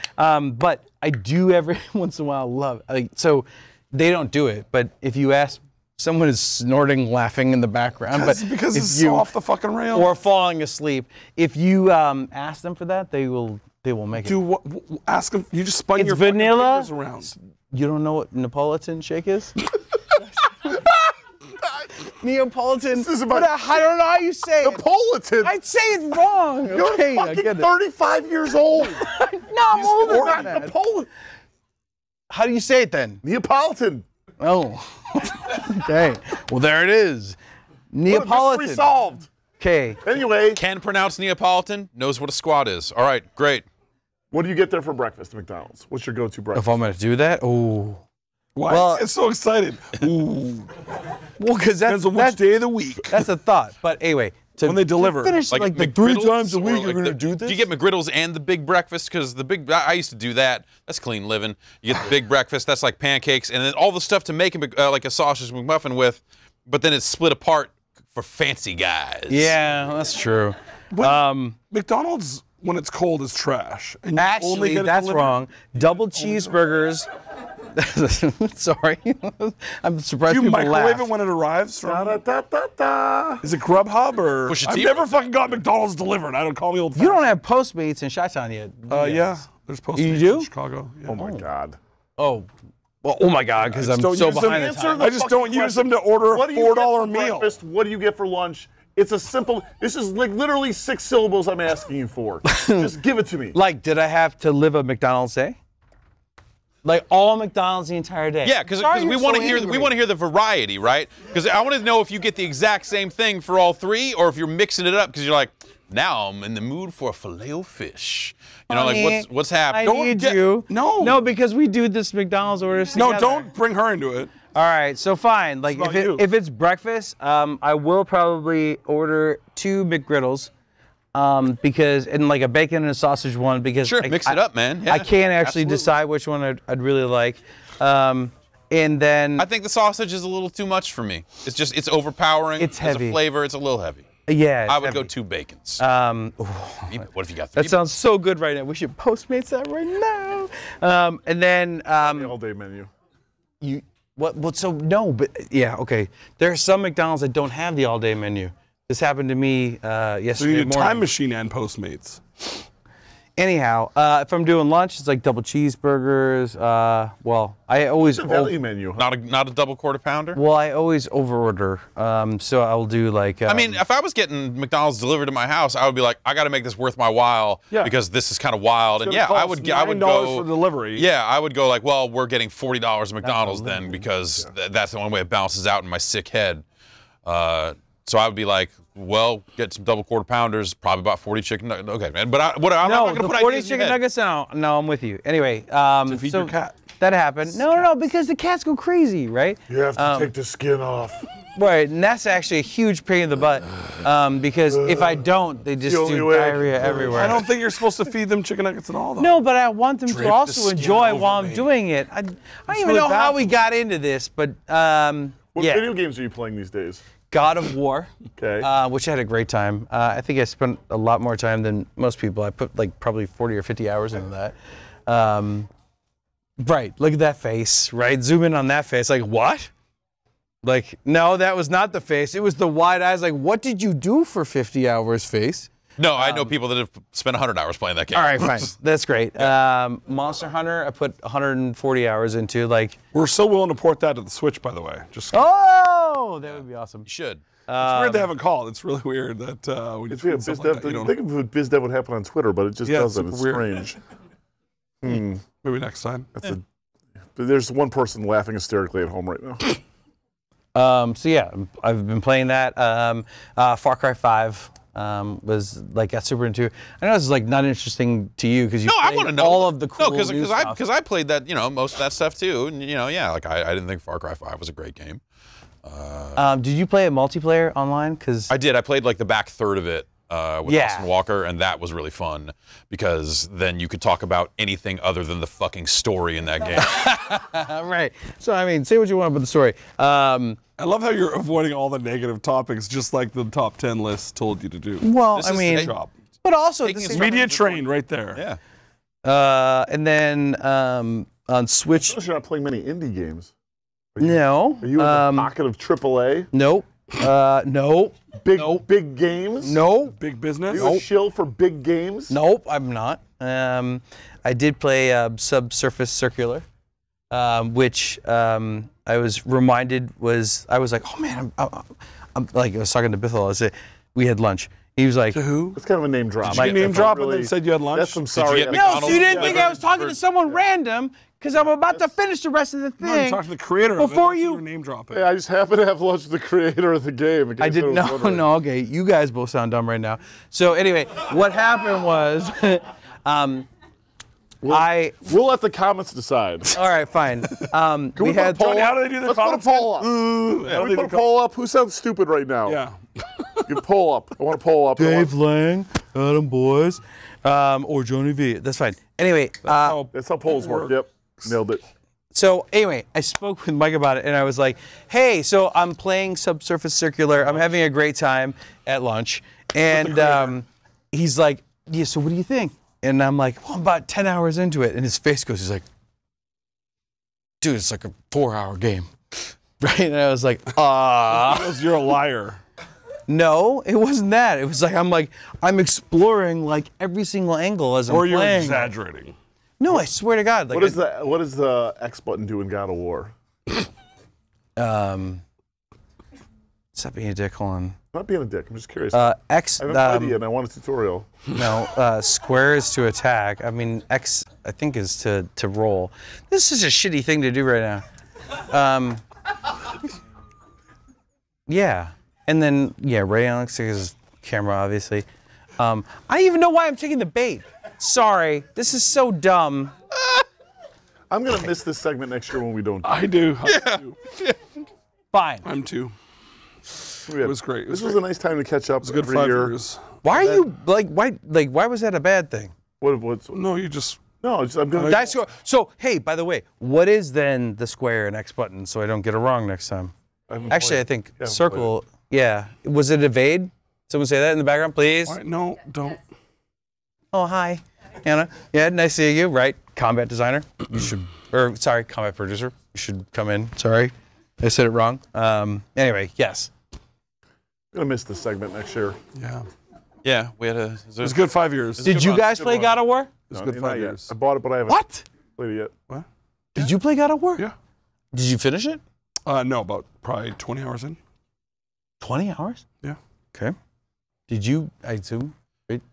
But I do every once in a while love. So they don't do it, but if you ask, someone is snorting, laughing in the background. But Because if it's you, off the fucking rail. or falling asleep, if you ask them for that, they will make it. Do what? Ask them. You just spun It's your fucking vanilla. fingers around. You don't know what Neapolitan shake is? Neapolitan. is about- I don't know how you say it. Napolitan. I'd say it's wrong. You're Okay, I fucking get it. 35 years old. No, I'm older You're than not that. Napoleon. How do you say it then? Neapolitan. Oh. Okay. Well, there it is. Mystery Neapolitan. solved. Okay. Anyway, Can pronounce Neapolitan, knows what a squat is. All right, great. what do you get there for breakfast at McDonald's? What's your go-to breakfast? If I'm gonna do that, oh. Why? Well- It's so excited. Ooh. Well, because Depends on which day of the week. that's a thought. But anyway, to When they deliver. finish like the 3 McGriddles, times a or week, like you're gonna the- do this. Do you get McGriddles and the big breakfast? Because the big, I used to do that. That's clean living. You get the big breakfast. That's like pancakes, and then all the stuff to make like a sausage McMuffin with, but then it's split apart for fancy guys. Yeah, that's true. McDonald's, when it's cold, is trash. And you only Actually, get it that's delivered. wrong. Double cheeseburgers. Sorry, I'm surprised You people microwave laugh. it when it arrives? Da, da, da, da, da. Is it Grubhub or? Push a I've T- never fucking got McDonald's delivered. I don't call me old. You don't have Postmates in Chi-Town yet. Yeah, there's Postmates You do? in Chicago. Yeah. Oh my God. Oh. Well, oh my God, because I'm don't so use them. behind the Answer time. the I just fucking don't use question. them to order a What do you get $4 for meal. breakfast? What do you get for lunch? It's a simple. This is like literally 6 syllables I'm asking you for. Just give it to me. Like, did I have to live a McDonald's day? Like all McDonald's the entire day? Yeah, because Sorry we you're want to so hear angry. the variety, right? Because I want to know if you get the exact same thing for all three, or if you're mixing it up because you're like, now I'm in the mood for a filet-o-fish. You know, Honey, like what's happening? I need you. No. No, because we do this McDonald's orders No, together. don't bring her into it. All right, so fine. Like about you. if it's breakfast, I will probably order 2 McGriddles, because and like a bacon and a sausage one because Sure, mix it up, man. Yeah, I can't actually absolutely. decide which one I'd really like, and then I think the sausage is a little too much for me. It's overpowering. It's As heavy. a flavor, it's a little heavy. yeah, I would heavy. go 2 bacons. Ooh, What if you got 3? that sounds so good right now. We should Postmates that right now. And then The all-day menu. you what? So no, but yeah, okay. There are some McDonald's that don't have the all-day menu. This happened to me So you yesterday need a morning. time machine and Postmates. Anyhow, if I'm doing lunch, it's like double cheeseburgers. Well, I always The value menu. Huh? not a double quarter pounder. well, I always overorder. So I'll do like. I mean, if I was getting McDonald's delivered to my house, I would be like, I got to make this worth my while Yeah. because this is kind of wild. And It's yeah, gonna I cost would I would $9 go for delivery. Yeah, I would go like, well, we're getting $40 at McDonald's then because that's the only way it balances out in my sick head. So I would be like, well, get some double quarter pounders, probably about 40 chicken nuggets. Okay, man. But I'm not no, going to the put 40 ideas in your chicken head. nuggets. No, I'm with you. Anyway, feed so your cat. that happened. No, because the cats go crazy, right? You have to take the skin off. Right, and that's actually a huge pain in the butt, because if I don't, they just The only do way. diarrhea everywhere. I don't think you're supposed to feed them chicken nuggets at all, though. No, but I want them Drape to the also skin enjoy over while I'm me. doing it. I don't even really know how bad we for got into this, but What yeah. video games are you playing these days? God of War, Okay. which I had a great time. I think I spent a lot more time than most people. I put like probably 40 or 50 hours into that. Right, look at that face, right? Zoom in on that face, like what? Like, no, that was not the face. It was the wide eyes, like, what did you do for 50 hours, face? No, I know people that have spent 100 hours playing that game. All right, fine. That's great. Monster Hunter, I put 140 hours into, like, We're so willing to port that to the Switch, by the way. Just oh, that would be awesome. You should. it's weird they haven't called. It's really weird that we It's just weird. did stuff Biz like dev, that. You don't- think of what biz dev would happen on Twitter, but it just Yeah, it's doesn't. It's super weird. strange. Maybe next time. But there's one person laughing hysterically at home right now. So yeah, I've been playing that. Far Cry 5. was like got super into. I know this is like not interesting to you because you No, I played want to know all of the cool No, new stuff. because I played that, most of that stuff too, and yeah, like I didn't think Far Cry 5 was a great game. Did you play it multiplayer online? Because I did. I played like the back third of it with Yeah. Austin Walker, and that was really fun because then you could talk about anything other than the fucking story in that game. right. So I mean, say what you want about the story. I love how you're avoiding all the negative topics, just like the top 10 list told you to do. Well, This I is mean, the job. but also at Taking the it same from- Media trained right there. Yeah. and then on Switch, You're not playing many indie games. no. Are you in the pocket of AAA? Nope. No. Big games? No. Big business. You a shill for big games? Nope. I'm not. I did play Subsurface Circular, which I was reminded was I was like, oh man, I'm like I was talking to Bithel. I said we had lunch. He was like, Who? It's kind of a name drop. Did you name drop and then said you had lunch? That's some you sorry. get no, so McDonald's you didn't think I was talking delivered to someone random because I'm about to finish the rest of the No, you thing. talked to the creator Before of it. you- Your name drop it. Hey, I just happen to have lunch with the creator of the game. in I case didn't was know. wondering. No, okay. You guys both sound dumb right now. So anyway, what happened was, We'll let the comments decide. all right, fine. We had Tony, how do they do their Let's put a comments? poll up. How Can do we they put a do poll up? Who sounds stupid right now? Yeah. You poll up. I want to poll up. Dave Lang, Adam Boys, or Johnny V. That's fine. Anyway, That's how polls work. Yep. Nailed it. so anyway, I spoke with Mike about it, and I was like, "Hey, so I'm playing Subsurface Circular. I'm having a great time at lunch." And he's like, "Yeah, so what do you think?" And I'm like, "Well, I'm about 10 hours into it." And his face goes, he's like, "Dude, it's like a 4-hour game." Right? And I was like, Because you're a liar. no, it wasn't that. It was like, I'm exploring like every single angle as I'm Or you're playing. exaggerating. No, I swear to God. Like, What does the X button do in God of War? Stop being a dick, hold on. Not being a dick. I'm just curious. X, I haven't played it yet, and I want a tutorial. no, square is to attack. I mean, X, I think, is to roll. This is a shitty thing to do right now. Yeah. And then, yeah, Ray Alex is camera, obviously. I don't even know why I'm taking the bait. Sorry, this is so dumb. I'm going to miss this segment next year when we don't. I do. Fine. I'm too. It was great. It was This was a nice time to catch up. It's a good every 5 year. years. Why are you, why was that a bad thing? What's No, you just. no? I'm going That's so, hey, by the way, what is then the square and X button so I don't get it wrong next time? Actually, I think haven't circle, yeah. Was it evade? Someone say that in the background, please. All right, no, don't. Oh, hi, Anna. Yeah, nice seeing you. Right, combat designer. You should, or sorry, combat producer. You should come in. Sorry, I said it wrong. Anyway, yes. going to miss this segment next year. Yeah. Yeah, we had a. It was a good 5 years. Did you guys play God of War? No, good not 5 yet. years. I bought it, but I haven't What? played it yet. What? Did you play God of War? Yeah. Did you finish it? No, about probably 20 hours in. 20 hours? Yeah. Okay. Did you, I assume?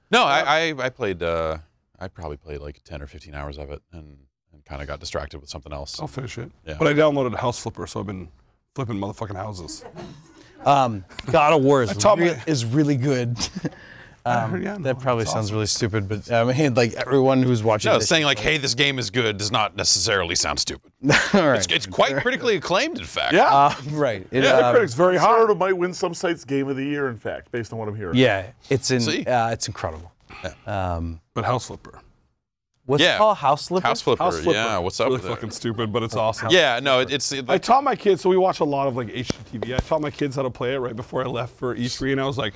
No, I played. I probably played like 10 or 15 hours of it, and kind of got distracted with something else. I'll finish it. Yeah. But I downloaded House Flipper, so I've been flipping motherfucking houses. God of War taught my- is really good. That probably sounds really stupid, but I mean, like everyone who's watching No, this. saying like, "Hey, this game is good," does not necessarily sound stupid. All right. It's quite critically acclaimed, in fact. Yeah. Right. It, The critic's very hot. Sort of might win some sites Game of the Year, in fact, based on what I'm hearing. yeah, it's See? it's incredible. But House Flipper. What's Yeah. it called? House Flipper? House Flipper. House Flipper. Yeah, what's up Really with fucking it? stupid, but it's awesome. Yeah, no, it's I taught my kids, so we watch a lot of like HGTV. I taught my kids how to play it right before I left for E3, and I was like,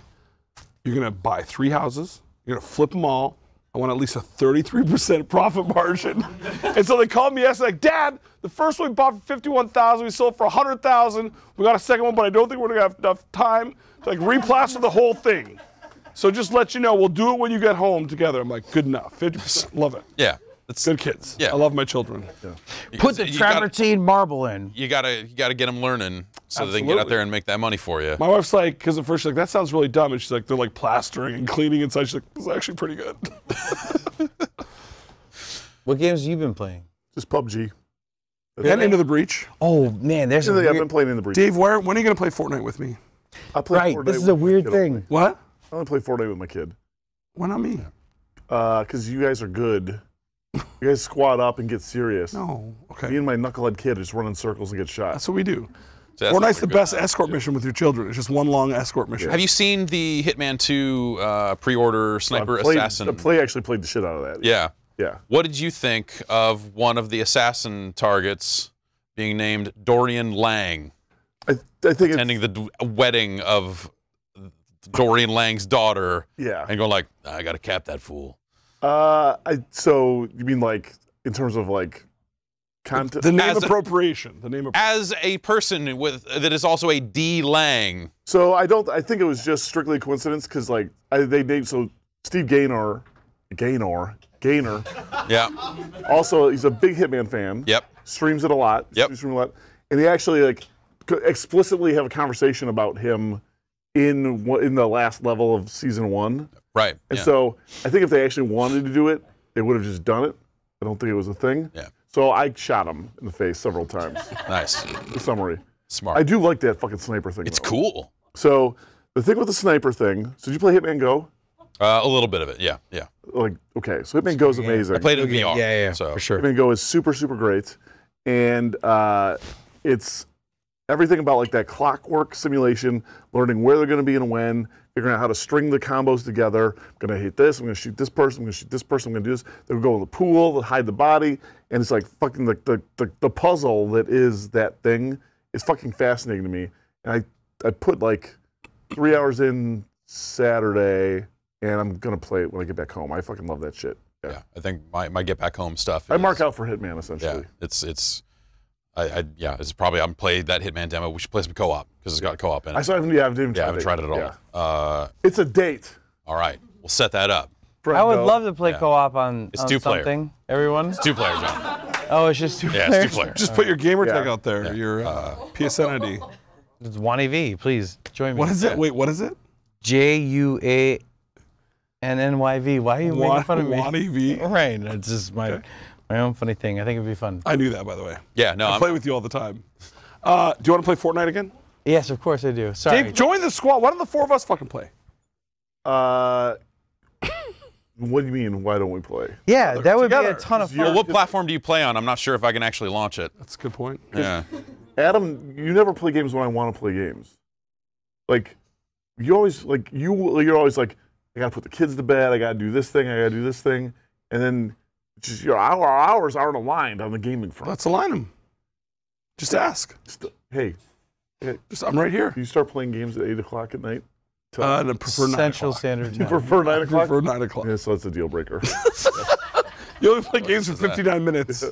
"You're gonna buy 3 houses. You're gonna flip them all. I want at least a 33% profit margin." And so they called me yesterday, like, "Dad, the first one we bought for 51,000, we sold for 100,000. We got a second one, but I don't think we're gonna have enough time to like replaster the whole thing. So just let you know, we'll do it when you get home together." I'm like, "Good enough. 50%. Love it. yeah, it's Good kids. Yeah. I love my children." Put the you gotta- travertine marble in. You gotta get them learning so that they can get out Absolutely. there and make that money for you. My wife's like, because at first she's like, "That sounds really dumb," and she's like, "They're like plastering and cleaning inside." She's like, "It's actually pretty good." What games have you been playing? Just PUBG. And Into the Breach. Oh man, there's a I've been weird, playing in the breach. Dave, when are you gonna play Fortnite with me? I play right. Fortnite This is a with weird kiddo. thing. What? I only play Fortnite with my kid. Why not me? Because you guys are good. You guys squat up and get serious. No. Okay. Me and my knucklehead kid just run in circles and get shot. That's what we do. So Fortnite's the best escort mission with your children. It's just one long escort mission. Have you seen the Hitman 2 pre-order sniper assassin? I actually played the shit out of that. Yeah. Yeah. What did you think of one of the assassin targets being named Dorian Lang? I think attending the wedding of Dorian Lang's daughter. Yeah. And going like, I got to cap that fool. So you mean like in terms of like content? The name appropriation. The name as a person with that is also a D Lang. So I think it was just strictly a coincidence because like they named Steve Gaynor. Yeah. Also, he's a big Hitman fan. Yep. Streams it a lot. Yep. Streams a lot. And they actually like explicitly have a conversation about him in the last level of season 1. Right. And so I think if they actually wanted to do it, they would have just done it. I don't think it was a thing. Yeah. So I shot him in the face several times. Nice. In summary. Smart. I do like that fucking sniper thing. It's cool. So the thing with the sniper thing, so did you play Hitman Go? A little bit of it, yeah. Like, okay, so Hitman Go is amazing. I played it in VR. Yeah, so. for sure. Hitman Go is super, super great. And it's everything about like that clockwork simulation, learning where they're going to be and when, figuring out how to string the combos together. I'm going to hit this, I'm going to shoot this person, I'm going to shoot this person, I'm going to do this. They'll go in the pool, they'll hide the body, and it's like fucking the puzzle that is that thing is fucking fascinating to me. And I put like 3 hours in Saturday, and I'm going to play it when I get back home. I fucking love that shit. Yeah, I think my get back home stuff. I mark out for Hitman essentially. Yeah, it's probably I'm played that Hitman demo. We should play some co-op because it's got co-op in it. I haven't tried it at all. It's a date. All right, we'll set that up. I would love to play co-op on, it's on 2-player. Something. Everyone. It's 2-player, John. Oh, it's just 2 players. Yeah, it's 2-player. Just put your gamer tag out there. Your PSN ID. It's Wanyv. Please join me. What is it? Wait, what is it? JUANNYV. Why are you making fun of me? Wanyv. Right. It's just my own funny thing. I think it'd be fun. I knew that, by the way. Yeah, no. I play with you all the time. Do you want to play Fortnite again? Yes, of course I do. Sorry. Dave, join the squad. Why don't the 4 of us fucking play? What do you mean, why don't we play? Yeah, that would together. be a ton of fun. Well, what platform do you play on? I'm not sure if I can actually launch it. That's a good point. Yeah. Adam, you never play games when I want to play games. Like, you're always like, I gotta put the kids to bed, I gotta do this thing, and then just your hours aren't aligned on the gaming front. Let's align them. Just ask. Hey, I'm right here. Do you start playing games at 8 o'clock at night? I prefer 9 Central o'clock. Standard You Time. prefer 9 o'clock? I prefer 9 o'clock. Yeah, so that's a deal breaker. You only play games for 59 minutes.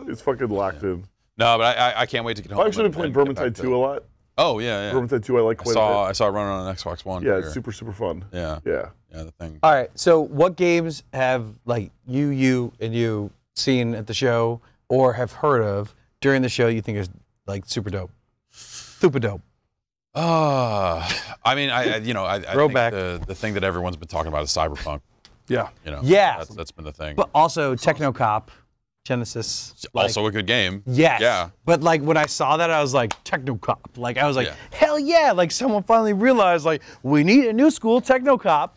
It's fucking locked in. No, but I can't wait to get home. I've actually been playing Vermintide 2 a lot. Oh, yeah. Vermintide 2 I like quite a bit. I saw it running on Xbox One. Yeah, it's super, super fun. Yeah. Yeah. Yeah, the thing. All right, so what games have like you seen at the show or have heard of during the show you think is like super dope? Super dope. I mean, I think Throwback. the thing that everyone's been talking about is Cyberpunk. Yeah. Yeah. That's been the thing. But also Technocop, Genesis. Also a good game. Yes. Yeah. But like when I saw that, I was like, Technocop. Like I was like, Yeah. hell yeah! Like someone finally realized like we need a new school Technocop.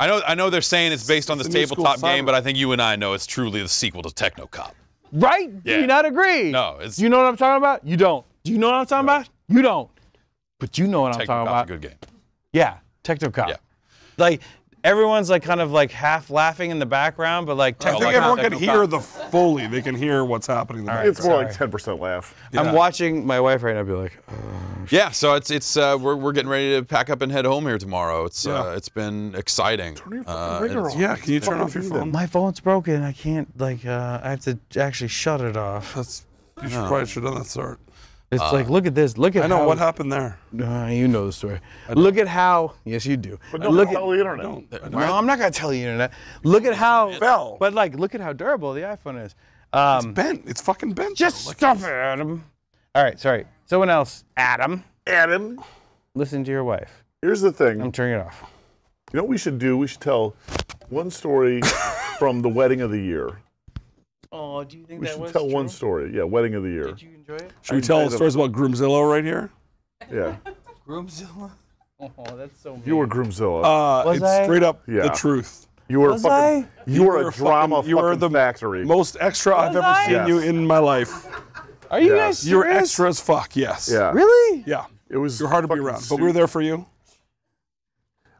I know they're saying it's based on this It's a new tabletop school game, cyber. but I think you and I know it's truly the sequel to Technocop. Right? Yeah. Do you not agree? No, it's Do you know what I'm talking about? You don't. Do you know what I'm talking about? You don't. But you know what I'm talking Technocop's about. a good game. Yeah, Technocop. Yeah. Like everyone's like kind of like half laughing in the background, but like I think like everyone how can hear the Foley. They can hear what's happening. In the It's more background. like 10% laugh. I'm watching my wife right now be like, Yeah, so it's we're getting ready to pack up and head home here tomorrow. It's been exciting. Turn your fucking ringer off. Yeah, can you turn off your phone? my phone's broken. I can't like I have to actually shut it off. You should probably should have done that start. It's like look at this. Look at I know how, what happened there. You know the story. Look at how. Yes, you do. But don't look at. tell the internet. Well, I'm not gonna tell you internet. Look at how. fell. But like, look at how durable the iPhone is. It's bent. It's fucking bent. Just Like, stop it, Adam. All right, sorry. Someone else. Adam, Adam, listen to your wife. here's the thing. I'm turning it off. You know what we should do? We should tell one story from the wedding of the year. Oh, do you think We should tell one story. Yeah, wedding of the year. Did you enjoy it? Should we tell stories about Groomzilla right here? Yeah. Groomzilla. Oh, that's so mean. You were Groomzilla. It's I? straight up Yeah. the truth. You were Was fucking. I? You were a were drama fucking- you were fucking the factory. Most extra I've ever I? seen Yes. you in my life. Are you Yeah. guys serious? You were extra as fuck, yes. Yeah. Really? Yeah. It was. You're hard to be fucking around, but we were there for you.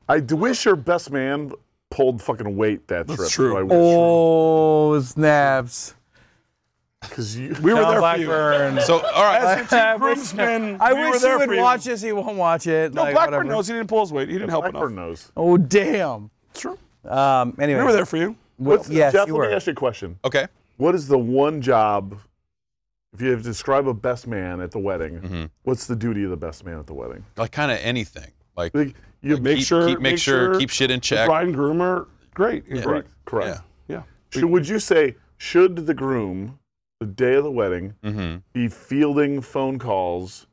I do wish your best man pulled fucking weight that trip. true. So I wish. Oh, snaps. Because you. We were John there for you. Blackburn. So, all right. As your chief groomsman, I we were wish there he would for you. watch this. He won't watch it. No, like, Blackburn whatever. knows he didn't pull his weight. He didn't help Blackburn enough. knows. Oh, damn. It's true. Anyway. We were there for you. Yes, Jeff, you let me were. ask you a question. Okay. What is the one job, if you have to describe a best man at the wedding, what's the duty of the best man at the wedding? Like kind of anything. Like Like, you Make sure, make keep shit in the check. bride and groom are great. Correct. Correct. Yeah. Would you say, should the groom, the day of the wedding, be fielding phone calls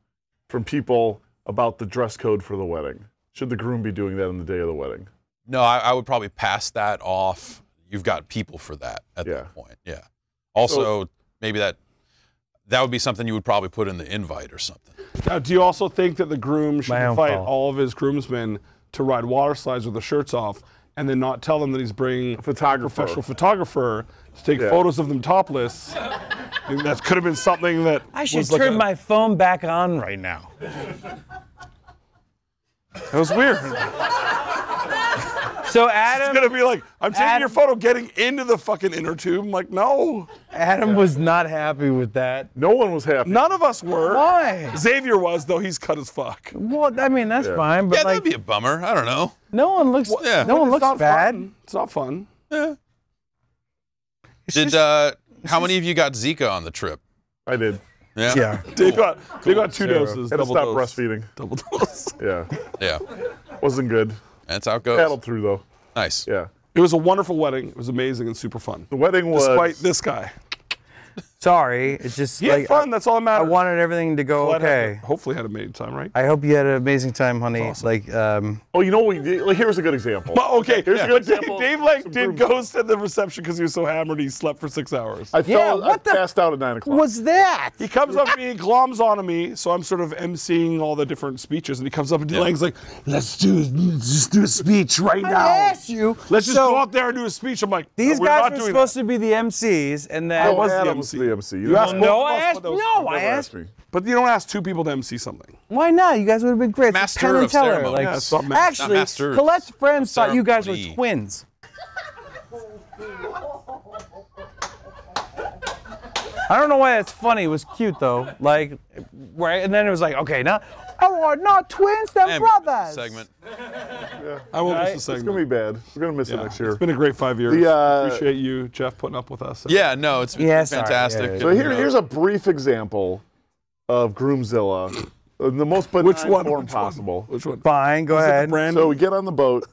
from people about the dress code for the wedding? Should the groom be doing that on the day of the wedding? No, I would probably pass that off. You've got people for that at that point. Yeah. Also, maybe that would be something you would probably put in the invite or something. Now, do you also think that the groom should My own invite fault. all of his groomsmen to ride water slides with their shirts off and then not tell them that he's bringing a professional photographer to take photos of them topless? That could have been something that I should was like turn my phone back on right now. That was weird. So It's Adam, gonna be like, I'm taking Adam- your photo getting into the fucking inner tube. I'm like, no. Adam was not happy with that. No one was happy. None of us were. Why? Xavier was, though. He's cut as fuck. Well, I mean that's fine, but Yeah, like that'd be a bummer. I don't know. no one looks. yeah. No one It's looks not bad. fun. It's not fun. Yeah. It's Did just- how many of you got Zika on the trip? I did. Yeah. yeah. They got 2 doses. Had to Double stop dose. breastfeeding. Double dose. Yeah. Yeah. Wasn't good. That's how it goes. Paddled through, though. Nice. Yeah. It was a wonderful wedding. It was amazing and super fun. The wedding was. Despite this guy. Sorry, it's just He had like fun. That's all that I matters. wanted everything to go Glad okay. hopefully had a amazing time, right? I hope you had an amazing time, honey. Awesome. Like, Oh, you know what we did? Like, here's a good example. But okay, Here's a good example. Dave like Some did groom- ghost at the reception because he was so hammered he slept for 6 hours. I Yeah, fell. I what the- passed out at 9 o'clock. what's that? He comes up to me, gloms onto me, so I'm sort of emceeing all the different speeches, and he comes up and Lang's like, just do a speech right I now. asked you. Let's just So, go out there and do a speech. I'm like, These we're guys not were doing supposed that. to be the MCs, and then I was the Adam was MC. the MC. You asked both no, of I us, asked. but that was- No, I Never asked. asked me. But you don't ask 2 people to MC something. Why not? You guys would have been great. It's Master Penn and of Teller. ceremony. Like, Yeah, it's not ma- actually, not masters Colette's friends thought you guys were ceremony. twins. I don't know why that's funny. It was cute though. Like, right, and then it was like, okay, now, oh, not twins, they're And brothers. segment. I won't miss the It's segment. gonna be bad. We're gonna miss it next year. It's been a great 5 years. Appreciate you, Jeff, putting up with us. Yeah, no, it's been Yeah, sorry. fantastic. Yeah, yeah. So here's a brief example of Groomzilla, in the most benign form possible. Which one? Fine, go ahead. Brand So we get on the boat,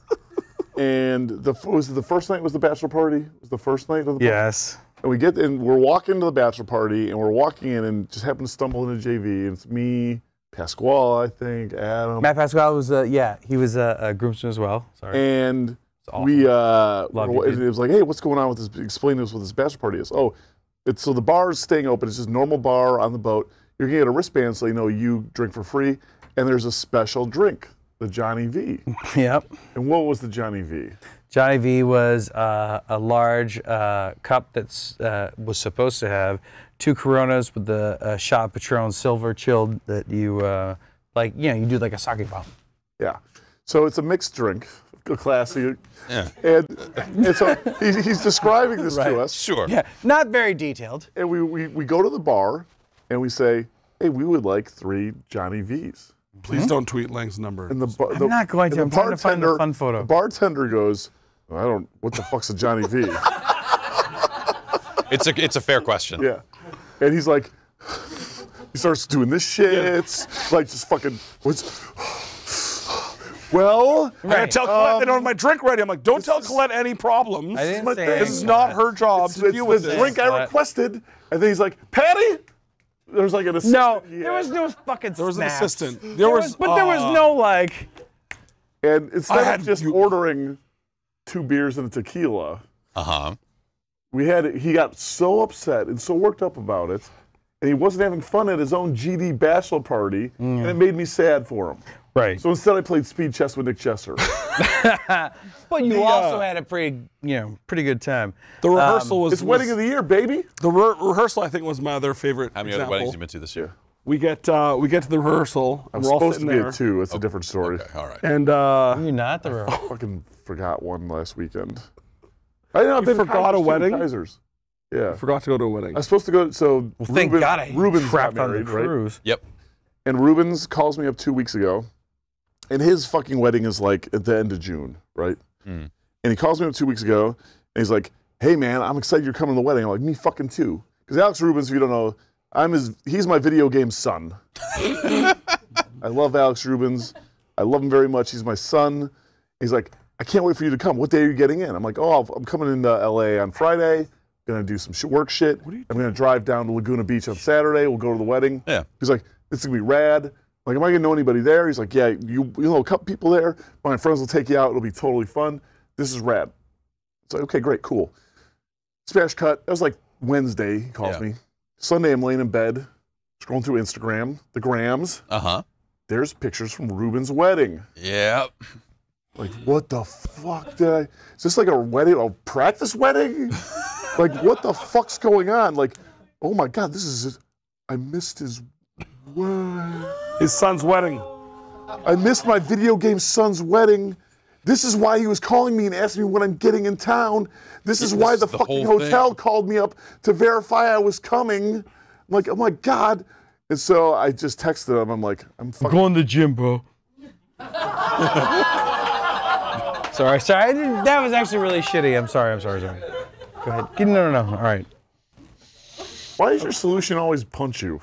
and was it the first night was the bachelor party? Was the first night of the party? Yes. And we get in, we're walking to the bachelor party, and we're walking in, and just happen to stumble into JV. And it's me, Pasquale, I think, Adam, Matt Pasquale was, he was a groomsman as well. Sorry. and awesome. we you, and dude. it was like, hey, what's going on with this? Explain this what this bachelor party is. Oh, it's so the bar is staying open. It's just normal bar on the boat. You're gonna get a wristband so you know you drink for free, and there's a special drink, the Johnny V. Yep. And what was the Johnny V? Johnny V was a large cup that was supposed to have 2 Coronas with a shot of Patron Silver chilled that you, you do like a sake bomb. Yeah. So it's a mixed drink, a classy. Yeah. And so he's describing this to us. Sure. Yeah, not very detailed. And we go to the bar and we say, hey, we would like 3 Johnny V's. Please don't tweet Lang's number. And I'm not going to. I'm trying to find a fun photo. The bartender goes, what the fuck's a Johnny V? It's a fair question. Yeah. And he's like, he starts doing this shit, like just fucking, well, I gotta tell Colette they don't have my drink ready. I'm like, don't tell Colette any problems. I didn't say This anything. is not her job to it's deal with the this. drink I requested. And then he's like, Patty? There's like an assistant. No, he there had. was no fucking There was an snaps. assistant. There was no like. And instead had of just you- ordering 2 beers and a tequila, Uh-huh. he got so upset and so worked up about it, and he wasn't having fun at his own GD bachelor party, and it made me sad for him. Right. So instead I played speed chess with Nick Chesser. But you also had a pretty good time. The rehearsal was. It's wedding of the year, baby. The rehearsal, I think, was my other favorite. How many other weddings you been to this year? We get to the rehearsal. I'm we're all supposed to sitting be there. at 2. It's a different story. Okay, all right. And You're not the I fucking forgot one last weekend. I know. I've been forgot a wedding? Kaisers. Yeah. forgot to go to a wedding. I was supposed to go. So Thank God I Ruben's got crapped on the married, right? cruise. Yep. And Rubens calls me up 2 weeks ago, and his fucking wedding is like at the end of June, right? Mm. And he calls me up 2 weeks ago, and he's like, "Hey man, I'm excited you're coming to the wedding." I'm like, "Me fucking too," because Alex Rubens, if you don't know, he's my video game son. I love Alex Rubens. I love him very much. He's my son. He's like, "I can't wait for you to come. What day are you getting in?" I'm like, "Oh, I'm coming into LA on Friday. Gonna do some work shit. I'm gonna drive down to Laguna Beach on Saturday. We'll go to the wedding." Yeah. He's like, "This is gonna be rad." Like, am I gonna know anybody there? He's like, "Yeah, you know a couple people there. My friends will take you out. It'll be totally fun. This is rad." It's like, okay, great, cool. Smash cut. That was like Wednesday. He calls me. Sunday, I'm laying in bed, scrolling through Instagram, the grams. There's pictures from Ruben's wedding. Yep. Like, what the fuck did I? Is this like a wedding, a practice wedding? Like, what the fuck's going on? Like, oh my God, I missed his son's wedding. I missed my video game son's wedding. This is why he was calling me and asking me when I'm getting in town. This is why the fucking hotel called me up to verify I was coming. I'm like, oh my God. And so I just texted him. I'm like, I'm going to the gym, bro. Sorry. That was actually really shitty. I'm sorry. Go ahead. No. All right. Why is your solution always punch you?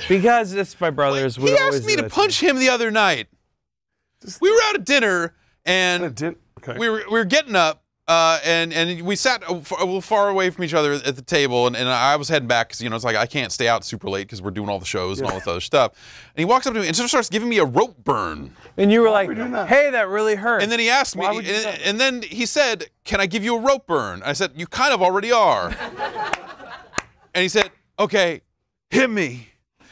Because it's my brother's. He asked me to punch him the other night. We were out at dinner, and we were getting up, and we sat a little far away from each other at the table, and I was heading back because it's like I can't stay out super late because we're doing all the shows and all this other stuff. And he walks up to me and just starts giving me a rope burn. And you were like, "Hey, that really hurt." And then he asked me, and then he said, "Can I give you a rope burn?" I said, "You kind of already are." And he said, "Okay, hit me."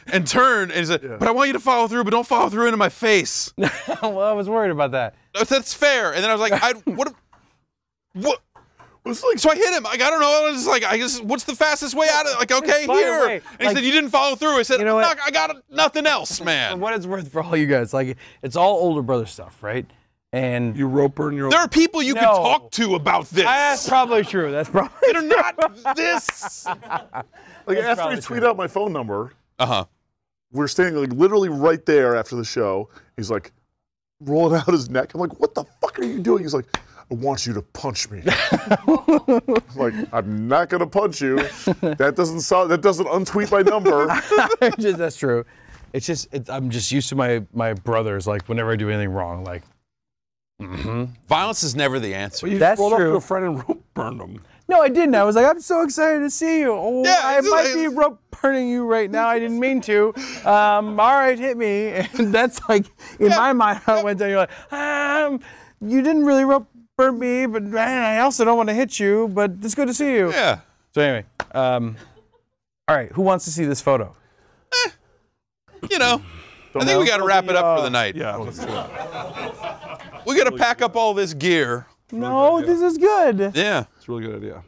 And turned and he said, "But I want you to follow through, but don't follow through into my face." Well, I was worried about that. That's fair. And then I was like, what? So I hit him. Like, I don't know. I was just like, what's the fastest way out of it? Like, okay, here. And he said, "You didn't follow through." I said, "You know what? I got nothing else, man." For what it's worth for all you guys, like, it's all older brother stuff, right? And you rope burn your. There are people you can talk to about this. That's probably true. That's probably. They're not this. Like, after he tweeted out my phone number. We're standing like literally right there after the show. He's like rolling out his neck. I'm like, "What the fuck are you doing?" He's like, "I want you to punch me." I'm like, "I'm not gonna punch you. That doesn't untweet my number." That's true. I'm just used to my brothers. Like, whenever I do anything wrong, like. Violence is never the answer. Well, you That's rolled true. up to a friend and rope burned him. No, I didn't. I was like, "I'm so excited to see you." Oh, Yeah, I might be rope burning you right now. I didn't mean to. All right, hit me. And that's like, in my mind, I went down. You're like, you didn't really rope burn me, but I also don't want to hit you. But it's good to see you. Yeah. So anyway, all right. Who wants to see this photo? I think we got to wrap it up for the night. Yeah, let's do it. We got to pack up all this gear. No, this is good. Yeah. It's a really good idea.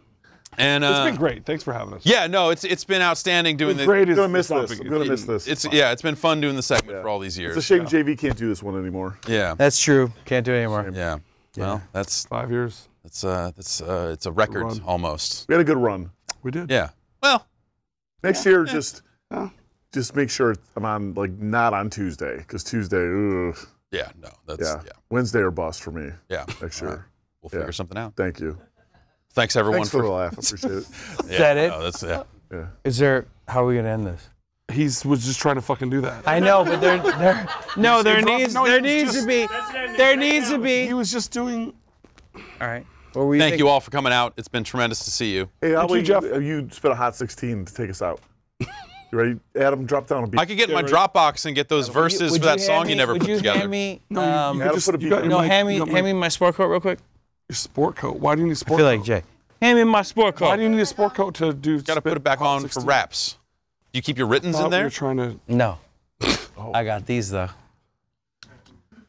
And it's been great. Thanks for having us. Yeah, no, it's been outstanding doing the. I'm gonna miss this. I'm gonna miss this. It's been fun doing the segment for all these years. It's a shame JV can't do this one anymore. Yeah. That's true. Can't do it anymore. Yeah. Well, that's 5 years. it's a record almost. We had a good run. We did. Yeah. Well, Next year, just make sure I'm on not on Tuesday, because Tuesday, ugh. yeah, no, that's Wednesday or bust for me. Yeah. Next year. Right. We'll figure something out. Thank you. Thanks everyone Thanks for the laugh. I appreciate it. Is that it? No, that's yeah. Is there? How are we gonna end this? He was just trying to fucking do that. I know, but there needs to be. He was just doing. All right. Thank you all for coming out. It's been tremendous to see you. Hey, how Thank you, about you spit a hot 16 to take us out? You ready? Adam, drop down a beat. I could get in my Dropbox and get those verses for that song you never put together. Hand me, hand me my sport coat real quick. Your sport coat. Why do you need a I sport feel coat? like Jay. Hand me my sport coat. Why do you need a sport coat to do? Got to put it back on for raps. You keep your writtens in We there? were trying to. No. I got these though.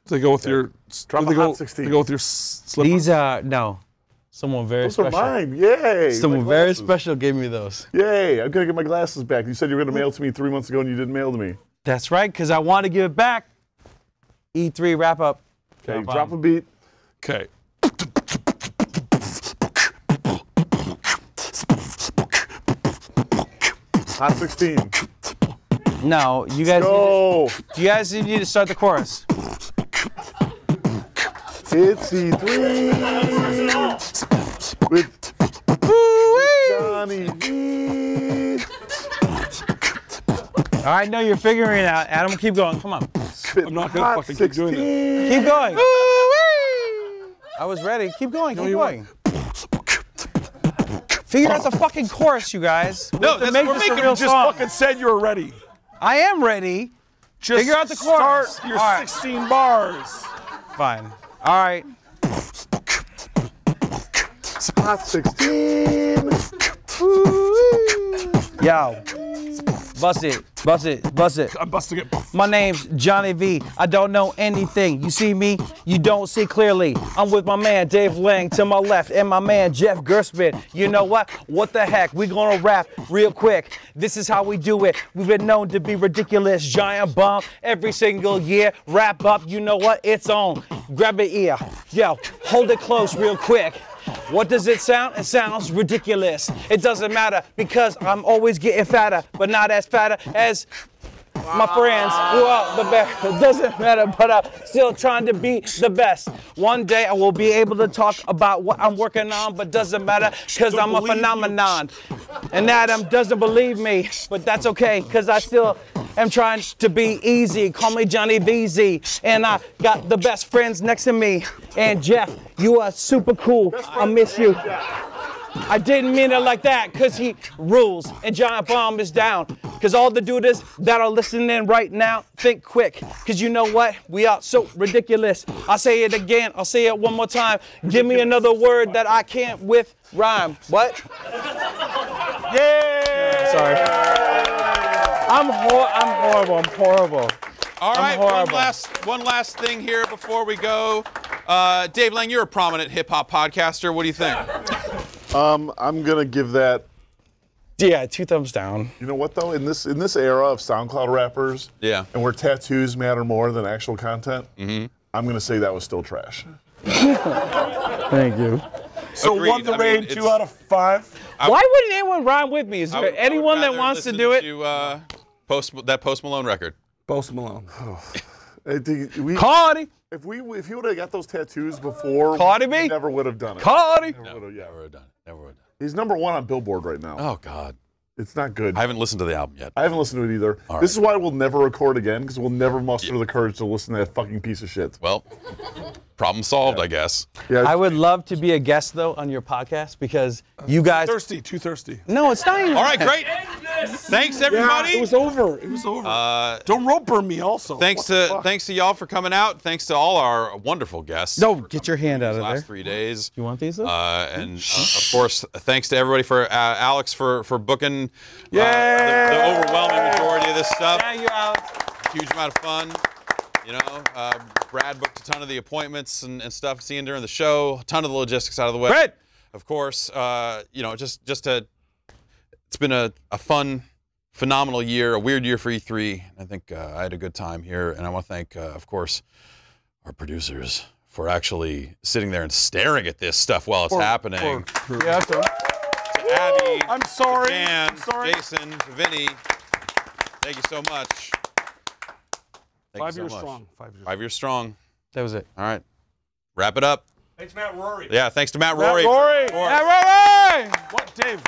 Do they go with your? Drop do they a go, hot 16. They go with your slippers. These are no. Someone very Those are special. mine. Yay. Someone my very glasses. special gave me those. Yay. I'm going to get my glasses back. You said you were going to mail to me 3 months ago and you didn't mail to me. That's right, because I want to give it back. E3 wrap up. Okay, drop a beat. Okay. Hot 16. No, you guys. Go. You guys need to start the chorus. It's E3 with Johnny V. All right, no, you're figuring it out. Adam, keep going. Come on. I'm not gonna fucking keep doing this. Keep going. I was ready. Keep going. Keep going. Figure out the fucking chorus, you guys. No, we're we're making making a real Just song. fucking said you were ready. I am ready. Just Figure out the chorus. Start your All right. 16 bars. Fine. All right. Hot 16. Yo. Bust it. Bust it. Bust it. I'm busting it. My name's Johnny V. I don't know anything. You see me? You don't see clearly. I'm with my man Dave Lang to my left and my man Jeff Gerspin. You know what? What the heck? We gonna rap real quick. This is how we do it. We've been known to be ridiculous. Giant bomb every single year. Wrap up. You know what? It's on. Grab your ear. Yo, hold it close real quick. What does it sound? It sounds ridiculous. It doesn't matter because I'm always getting fatter, but not as fatter as my friends who are the best. It doesn't matter, but I'm still trying to be the best. One day I will be able to talk about what I'm working on, but doesn't matter because I'm a phenomenon. And Adam doesn't believe me, but that's okay because I still am trying to be easy. Call me Johnny VZ. And I got the best friends next to me. And Jeff, you are super cool. I miss you. I didn't mean it like that because he rules and Giant Bomb is down. Because all the dudes that are listening right now, think quick. Because you know what? We are so ridiculous. I'll say it again. I'll say it one more time. Give me another word that I can't with rhyme. What? Yeah! Sorry. I'm horrible. I'm horrible. All right, horrible. one last thing here before we go. Dave Lang, you're a prominent hip-hop podcaster. What do you think? I'm gonna give that. Yeah, 2 thumbs down. You know what though? In this era of SoundCloud rappers, Yeah. and where tattoos matter more than actual content, I'm gonna say that was still trash. Thank you. So Agreed. won the I mean, raid, 2 out of 5. Why wouldn't anyone rhyme with me? Is there anyone that wants to do it? That Post Malone record. Post Malone. I think Cardi. if he would have got those tattoos before, Cardi we B? never would have done it. Cardi. Never would've, yeah. Never would have done it. Never would have done it. He's #1 on Billboard right now. Oh, God. It's not good. I haven't listened to the album yet. I haven't listened to it either. All This right. is why we'll never record again, because we'll never muster the courage to listen to that fucking piece of shit. Well, problem solved, I guess. Yeah, I would love to be a guest though on your podcast because you guys. Too thirsty. No, it's not even. All right, great. Thanks, everybody. It was over. It was over. Don't rope burn me also. Thanks to y'all for coming out. Thanks to all our wonderful guests. No, get your hand out of there. Last 3 days. You want these though? And of course, thanks to everybody for Alex for booking the overwhelming majority of this stuff. Thank you, Alex. Huge amount of fun. You know, Brad booked a ton of the appointments and stuff, seeing during the show. A ton of the logistics out of the way. Brad! Of course, you know, it's been a fun, phenomenal year, a weird year for E3. I think I had a good time here, and I want to thank, of course, our producers for actually sitting there and staring at this stuff while it's happening. Yeah, To Abby, I'm sorry. Dan, I'm sorry. Jason, to Vinny, thank you so much. Thank 5 you years so much. strong. 5 years. 5 years strong. that was it. All right, wrap it up. Thanks, Matt Rory. Yeah, thanks to Matt Rory. Rory. for What, Dave?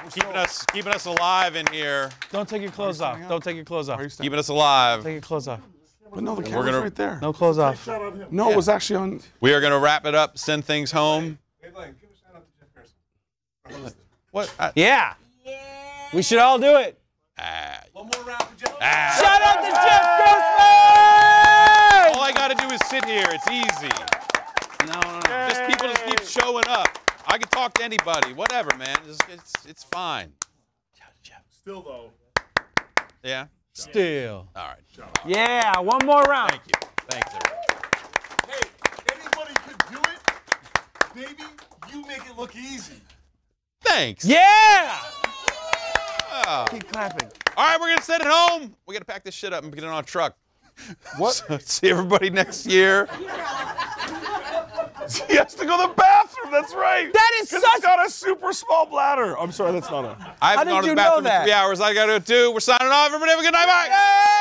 keeping us alive in here, Don't take your clothes off. Don't take your clothes off. keeping us alive. Take your clothes off. But no, the camera's gonna- right there. No clothes off. No, it was actually on. We are going to wrap it up, send things home. What? Yeah. We should all do it. One more round for Joe. Shout out to Jeff All I got to do is sit here. It's easy. No. Just people just keep showing up. I can talk to anybody, whatever, man. It's fine. Still though. Yeah. Still. All right. Yeah, one more round. Thank you. Thanks, everybody. Baby, you make it look easy. Thanks. Yeah! Keep clapping. All right, we're going to send it home. We got to pack this shit up and get it on a truck. What? So, see everybody next year. He has to go to the bathroom. That's right. That is Because such. he's got a super small bladder. I'm sorry, that's not a. I haven't did gone to you the know bathroom in that? 3 hours. I got to do. We're signing off. Everybody have a good night. Bye.